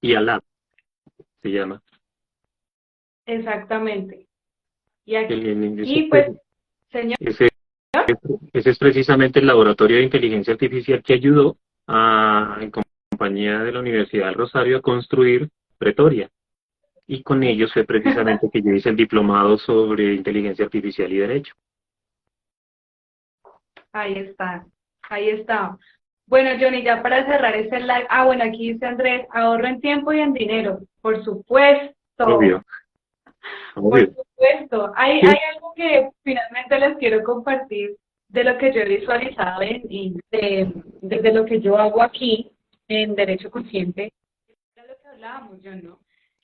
Y ALAP se llama. Exactamente. Y Ese, aquí, pues, señor. ese es precisamente el laboratorio de inteligencia artificial que ayudó en compañía de la Universidad del Rosario a construir Pretoria. Y con ellos fue precisamente que yo hice el diplomado sobre inteligencia artificial y derecho. Ahí está, ahí está. Bueno, Johnny, ya para cerrar este live, bueno, aquí dice Andrés, ahorro en tiempo y en dinero, por supuesto, Obvio, por obvio. supuesto. Hay algo que finalmente les quiero compartir de lo que yo he visualizado desde lo que yo hago aquí en Derecho Consciente. Era lo que hablábamos, yo no.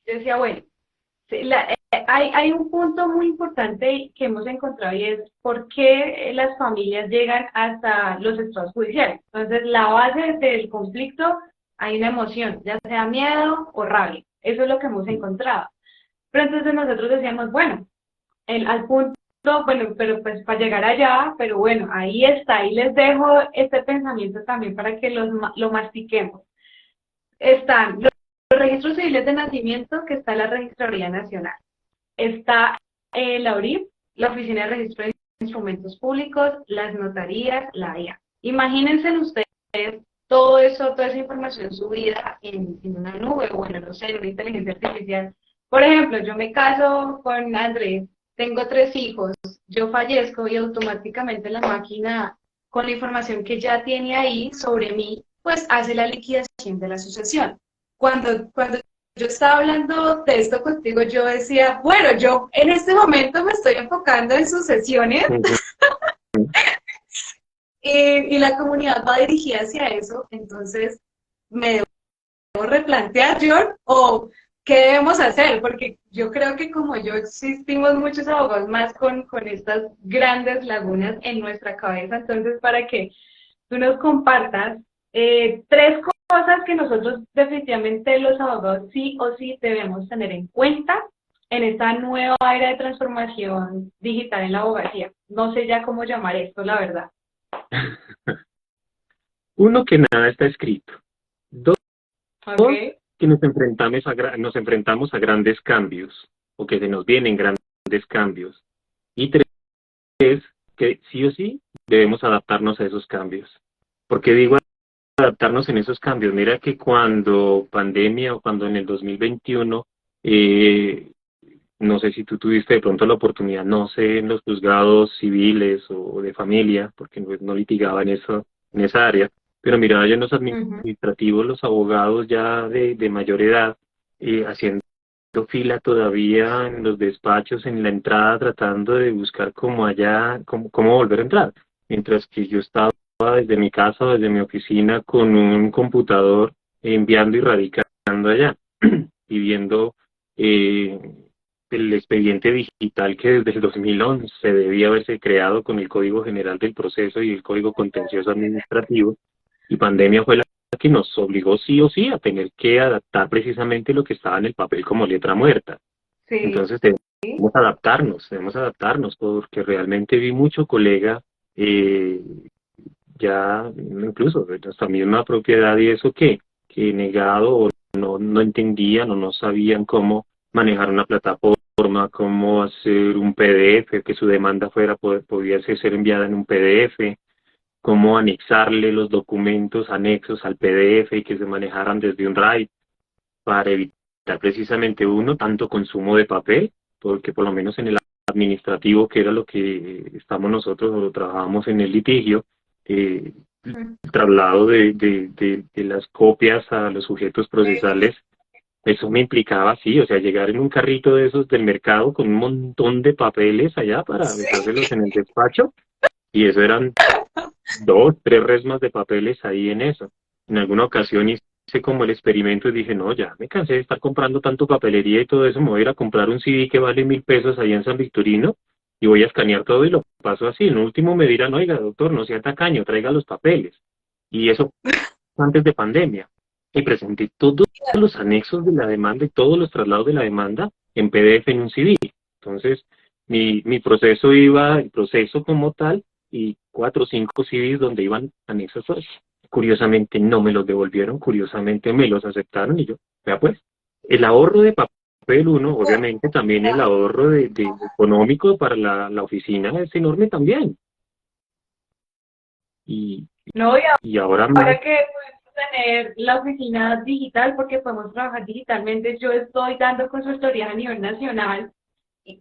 Yo decía, bueno, sí, hay un punto muy importante que hemos encontrado y es por qué las familias llegan hasta los estados judiciales. Entonces, la base del conflicto hay una emoción, ya sea miedo o rabia. Eso es lo que hemos encontrado. Pero entonces nosotros decíamos, bueno, al punto, bueno, pero pues para llegar allá, pero bueno, ahí está, ahí les dejo este pensamiento también para que lo mastiquemos. Están los registros civiles de nacimiento, que está la Registraduría Nacional. Está la ORIP, la Oficina de Registro de Instrumentos Públicos, las notarías, la IA. Imagínense ustedes todo eso, toda esa información subida en una nube, o bueno, no sé, en una inteligencia artificial. Por ejemplo, yo me caso con Andrés, tengo 3 hijos, yo fallezco y automáticamente la máquina, con la información que ya tiene ahí sobre mí, pues hace la liquidación de la sucesión. Cuando yo estaba hablando de esto contigo, yo decía, bueno, yo en este momento me estoy enfocando en sucesiones y la comunidad va dirigida hacia eso, entonces me debo replantear, John, o qué debemos hacer, porque yo creo que como yo existimos muchos abogados más con estas grandes lagunas en nuestra cabeza, entonces para que tú nos compartas 3 cosas que nosotros definitivamente los abogados sí o sí debemos tener en cuenta en esta nueva era de transformación digital en la abogacía. No sé ya cómo llamar esto, la verdad. Uno, que nada está escrito. Dos, Okay. que nos enfrentamos a grandes cambios, o que se nos vienen grandes cambios. Y 3, que sí o sí debemos adaptarnos a esos cambios. ¿Por qué digo adaptarnos en esos cambios? Mira que cuando pandemia o cuando en el 2021, no sé si tú tuviste de pronto la oportunidad, no sé, en los juzgados civiles o de familia, porque no litigaba en esa área, pero miraba yo en los administrativos, los abogados ya de mayor edad, haciendo fila todavía en los despachos, en la entrada, tratando de buscar cómo volver a entrar, mientras que yo estaba desde mi casa o desde mi oficina con un computador enviando y radicando allá y viendo el expediente digital que desde el 2011 debía haberse creado con el Código General del Proceso y el Código Contencioso Administrativo, y pandemia fue la que nos obligó sí o sí a tener que adaptar precisamente lo que estaba en el papel como letra muerta. Sí. Entonces debemos adaptarnos, porque realmente vi mucho colega, ya incluso de nuestra misma propiedad y eso, que negado o no entendían o no sabían cómo manejar una plataforma, cómo hacer un PDF, que su demanda podía ser enviada en un PDF, cómo anexarle los documentos anexos al PDF y que se manejaran desde un RAID, para evitar precisamente tanto consumo de papel, porque por lo menos en el administrativo, que era lo que estamos nosotros o lo trabajamos en el litigio, el traslado de las copias a los sujetos procesales, eso me implicaba, sí, o sea, llegar en un carrito de esos del mercado con un montón de papeles allá para dejárselos en el despacho, y eso eran 2, 3 resmas de papeles ahí en eso. En alguna ocasión hice como el experimento y dije, no, ya me cansé de estar comprando tanto papelería y todo eso, me voy a ir a comprar un CD que vale 1.000 pesos ahí en San Victorino y voy a escanear todo y lo paso así. En último me dirán, oiga, doctor, no sea tacaño, traiga los papeles. Y eso antes de pandemia. Y presenté todos los anexos de la demanda y todos los traslados de la demanda en PDF en un CD. Entonces, mi proceso iba, el proceso como tal, y 4 o 5 CDs donde iban anexos todos. Curiosamente no me los devolvieron, curiosamente me los aceptaron y yo, vea pues, el ahorro de papel uno, obviamente también el ahorro de económico para la oficina es enorme también. Y, No, y y ahora más, ahora que podemos tener la oficina digital, porque podemos trabajar digitalmente, yo estoy dando consultoría a nivel nacional y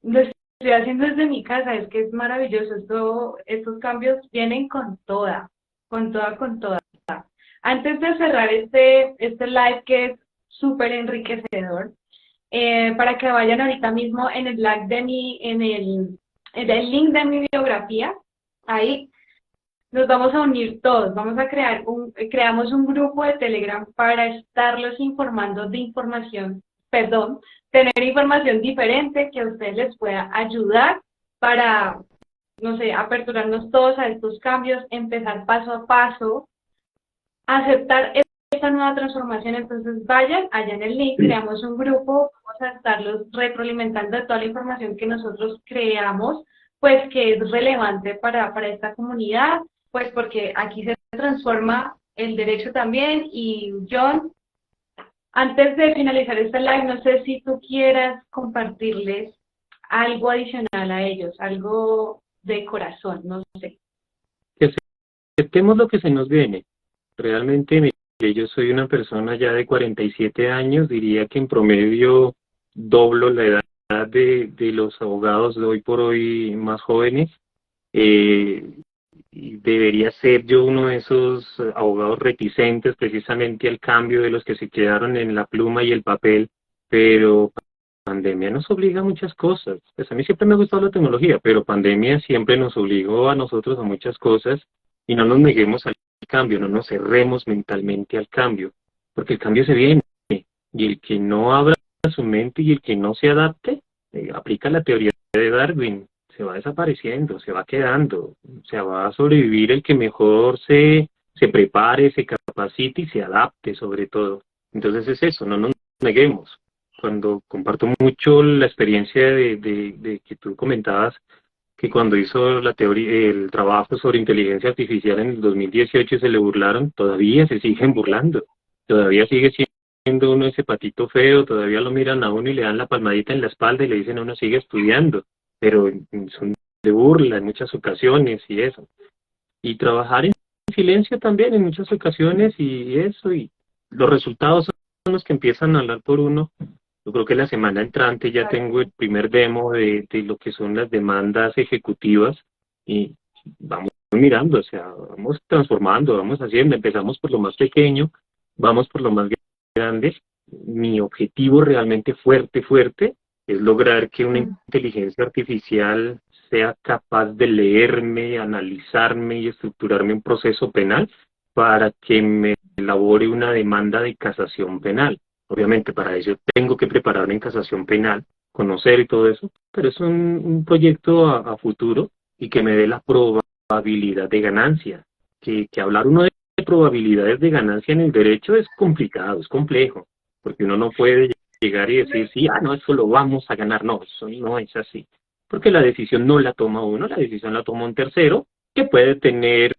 lo estoy haciendo desde mi casa, es que es maravilloso. Estos cambios vienen con toda, con toda, con toda. Antes de cerrar este live que es súper enriquecedor, para que vayan ahorita mismo en el en el link de mi biografía, ahí nos vamos a unir todos, vamos a creamos un grupo de Telegram para estarlos informando de información, perdón, tener información diferente que a ustedes les pueda ayudar para, no sé, aperturarnos todos a estos cambios, empezar paso a paso, aceptar esta nueva transformación. Entonces vayan allá en el link, creamos un grupo, vamos a estarlos retroalimentando de toda la información que nosotros creamos, pues que es relevante para esta comunidad, pues porque aquí se transforma el derecho también. Y John, antes de finalizar esta live, no sé si tú quieras compartirles algo adicional a ellos, algo de corazón, no sé. que aceptemos lo que se nos viene. Realmente, mire, yo soy una persona ya de 47 años, diría que en promedio doblo la edad de los abogados de hoy por hoy más jóvenes. Eh, y debería ser yo uno de esos abogados reticentes precisamente al cambio, de los que se quedaron en la pluma y el papel, pero pandemia nos obliga a muchas cosas. Pues a mí siempre me ha gustado la tecnología, pero pandemia siempre nos obligó a nosotros a muchas cosas, y no nos neguemos al cambio, no nos cerremos mentalmente al cambio, porque el cambio se viene, y el que no abra su mente y el que no se adapte, aplica la teoría de Darwin, se va desapareciendo, se va quedando, se va a sobrevivir el que mejor se prepare, se capacite y se adapte sobre todo. Entonces es eso, no nos neguemos. Cuando comparto mucho la experiencia de que tú comentabas, que cuando hizo la teoría, el trabajo sobre inteligencia artificial en el 2018 se le burlaron, todavía se siguen burlando, todavía sigue siendo uno ese patito feo, todavía lo miran a uno y le dan la palmadita en la espalda y le dicen a uno sigue estudiando, pero son de burla en muchas ocasiones y eso. Y trabajar en silencio también en muchas ocasiones y eso, y los resultados son los que empiezan a hablar por uno. Yo creo que la semana entrante ya tengo el primer demo de lo que son las demandas ejecutivas y vamos mirando, o sea, vamos transformando, vamos haciendo, empezamos por lo más pequeño, vamos por lo más grande. Mi objetivo realmente fuerte es lograr que una inteligencia artificial sea capaz de leerme, analizarme y estructurarme un proceso penal para que me elabore una demanda de casación penal. Obviamente para eso tengo que prepararme en casación penal, conocer y todo eso, pero es un proyecto a futuro y que me dé la probabilidad de ganancia. Que hablar uno de probabilidades de ganancia en el derecho es complicado, es complejo, porque uno no puede llegar y decir, sí, no, eso lo vamos a ganar. No, eso no es así, porque la decisión no la toma uno, la decisión la toma un tercero, que puede tener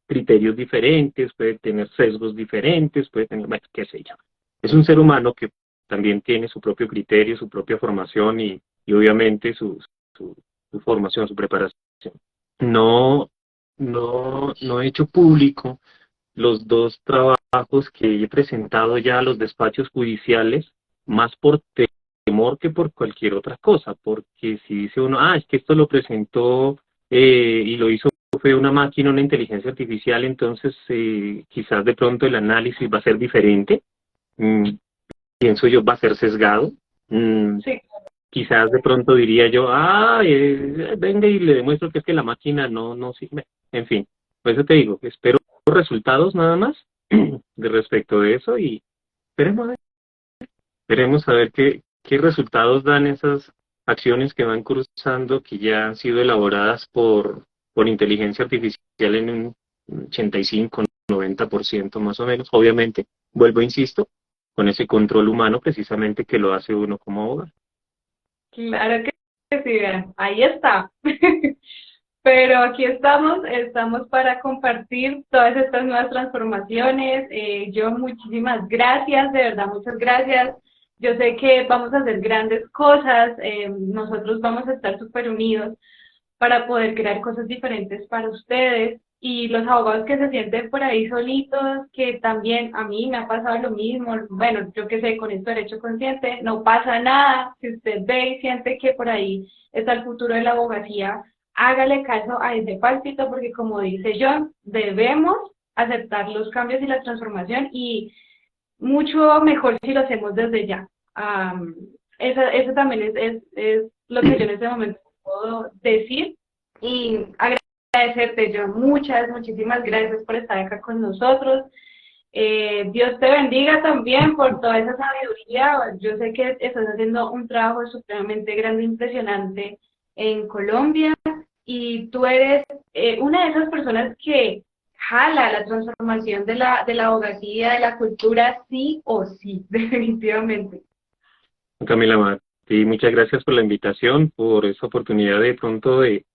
criterios diferentes, puede tener sesgos diferentes, puede tener, bueno, qué sé yo. Es un ser humano que también tiene su propio criterio, su propia formación y obviamente su formación, su preparación. No he hecho público los 2 trabajos que he presentado ya a los despachos judiciales, más por temor que por cualquier otra cosa, porque si dice uno, es que esto lo presentó y lo hizo fue una máquina, una inteligencia artificial, entonces quizás de pronto el análisis va a ser diferente, pienso yo, va a ser sesgado. Sí. Quizás de pronto diría yo, venga y le demuestro que es que la máquina no sirve. En fin, por eso te digo, espero resultados nada más de respecto de eso y esperemos a ver qué resultados dan acciones que van cruzando que ya han sido elaboradas por inteligencia artificial en un 85-90% más o menos. Obviamente, vuelvo, insisto, con ese control humano precisamente que lo hace uno como abogado. Claro que sí, vean, ahí está. Pero aquí estamos para compartir todas estas nuevas transformaciones. Yo muchísimas gracias, de verdad, muchas gracias. Yo sé que vamos a hacer grandes cosas, nosotros vamos a estar súper unidos para poder crear cosas diferentes para ustedes. Y los abogados que se sienten por ahí solitos, que también a mí me ha pasado lo mismo, bueno, yo que sé, con esto de derecho consciente, no pasa nada. Si usted ve y siente que por ahí está el futuro de la abogacía, hágale caso a ese pálpito, porque como dice John, debemos aceptar los cambios y la transformación, y mucho mejor si lo hacemos desde ya. Eso también es lo que yo en este momento puedo decir, y agradecerte, John, muchísimas gracias por estar acá con nosotros. Dios te bendiga también por toda esa sabiduría. Yo sé que estás haciendo un trabajo supremamente grande, impresionante en Colombia, y tú eres una de esas personas que jala la transformación de la abogacía, de la cultura, sí o sí, definitivamente. Camila Martí, muchas gracias por la invitación, por esa oportunidad de pronto de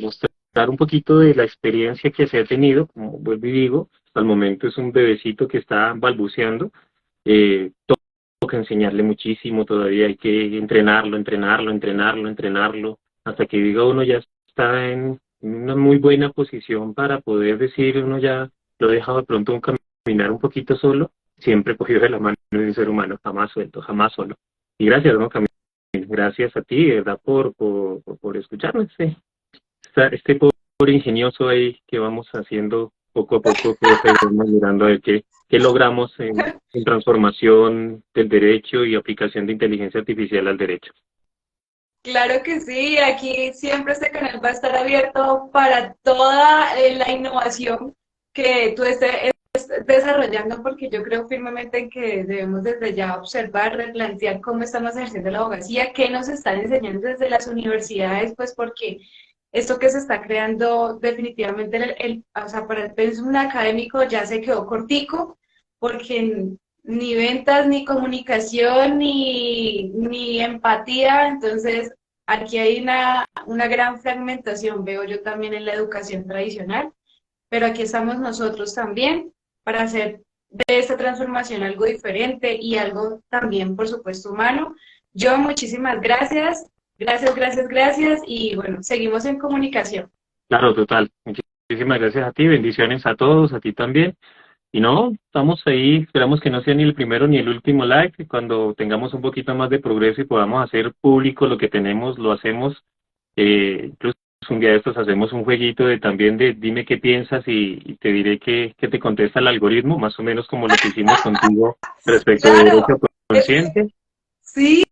mostrar un poquito de la experiencia que se ha tenido. Como vuelvo y digo, hasta el momento es un bebecito que está balbuceando. Toca enseñarle muchísimo todavía, hay que entrenarlo, hasta que diga uno ya está en una muy buena posición para poder decir uno ya lo he dejado de pronto caminar un poquito solo, siempre cogido de la mano de un ser humano, jamás suelto, jamás solo. Y gracias, ¿no, Camila? Gracias a ti, de verdad, por escucharnos. Este pobre ingenioso ahí que vamos haciendo poco a poco, creo que vamos mirando a ver qué logramos en transformación del derecho y aplicación de inteligencia artificial al derecho. Claro que sí, aquí siempre este canal va a estar abierto para toda la innovación que tú estés desarrollando, porque yo creo firmemente en que debemos desde ya observar, replantear cómo estamos ejerciendo la abogacía, qué nos están enseñando desde las universidades, pues porque esto que se está creando definitivamente, o sea, para el pensum académico ya se quedó cortico, porque ni ventas, ni comunicación, ni empatía. Entonces aquí hay una gran fragmentación, veo yo también en la educación tradicional, pero aquí estamos nosotros también para hacer de esta transformación algo diferente y algo también, por supuesto, humano. Yo, muchísimas gracias, gracias, y bueno, seguimos en comunicación. Claro, total. Muchísimas gracias a ti, bendiciones a todos, a ti también. Y no, estamos ahí, esperamos que no sea ni el primero ni el último live, y cuando tengamos un poquito más de progreso y podamos hacer público lo que tenemos, lo hacemos. Incluso un día de estos hacemos un jueguito también de dime qué piensas y te diré qué te contesta el algoritmo, más o menos como lo que hicimos contigo respecto de derecho consciente. Sí,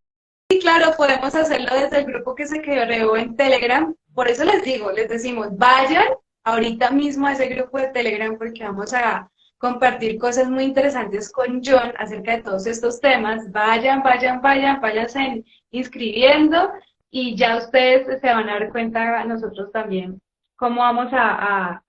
claro, podemos hacerlo desde el grupo que se creó en Telegram. Por eso les decimos, vayan ahorita mismo a ese grupo de Telegram, porque vamos a compartir cosas muy interesantes con John acerca de todos estos temas. Váyanse inscribiendo, y ya ustedes se van a dar cuenta, nosotros también, cómo vamos a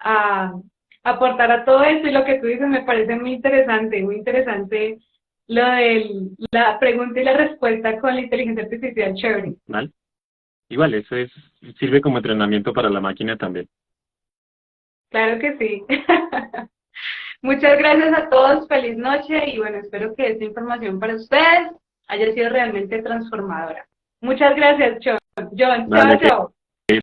aportar a todo esto. Y lo que tú dices me parece muy interesante lo de la pregunta y la respuesta con la inteligencia artificial, chévere. ¿Vale? Igual, sirve como entrenamiento para la máquina también. Claro que sí. Muchas gracias a todos, feliz noche, y bueno, espero que esta información para ustedes haya sido realmente transformadora. Muchas gracias, John. Vale, Chao.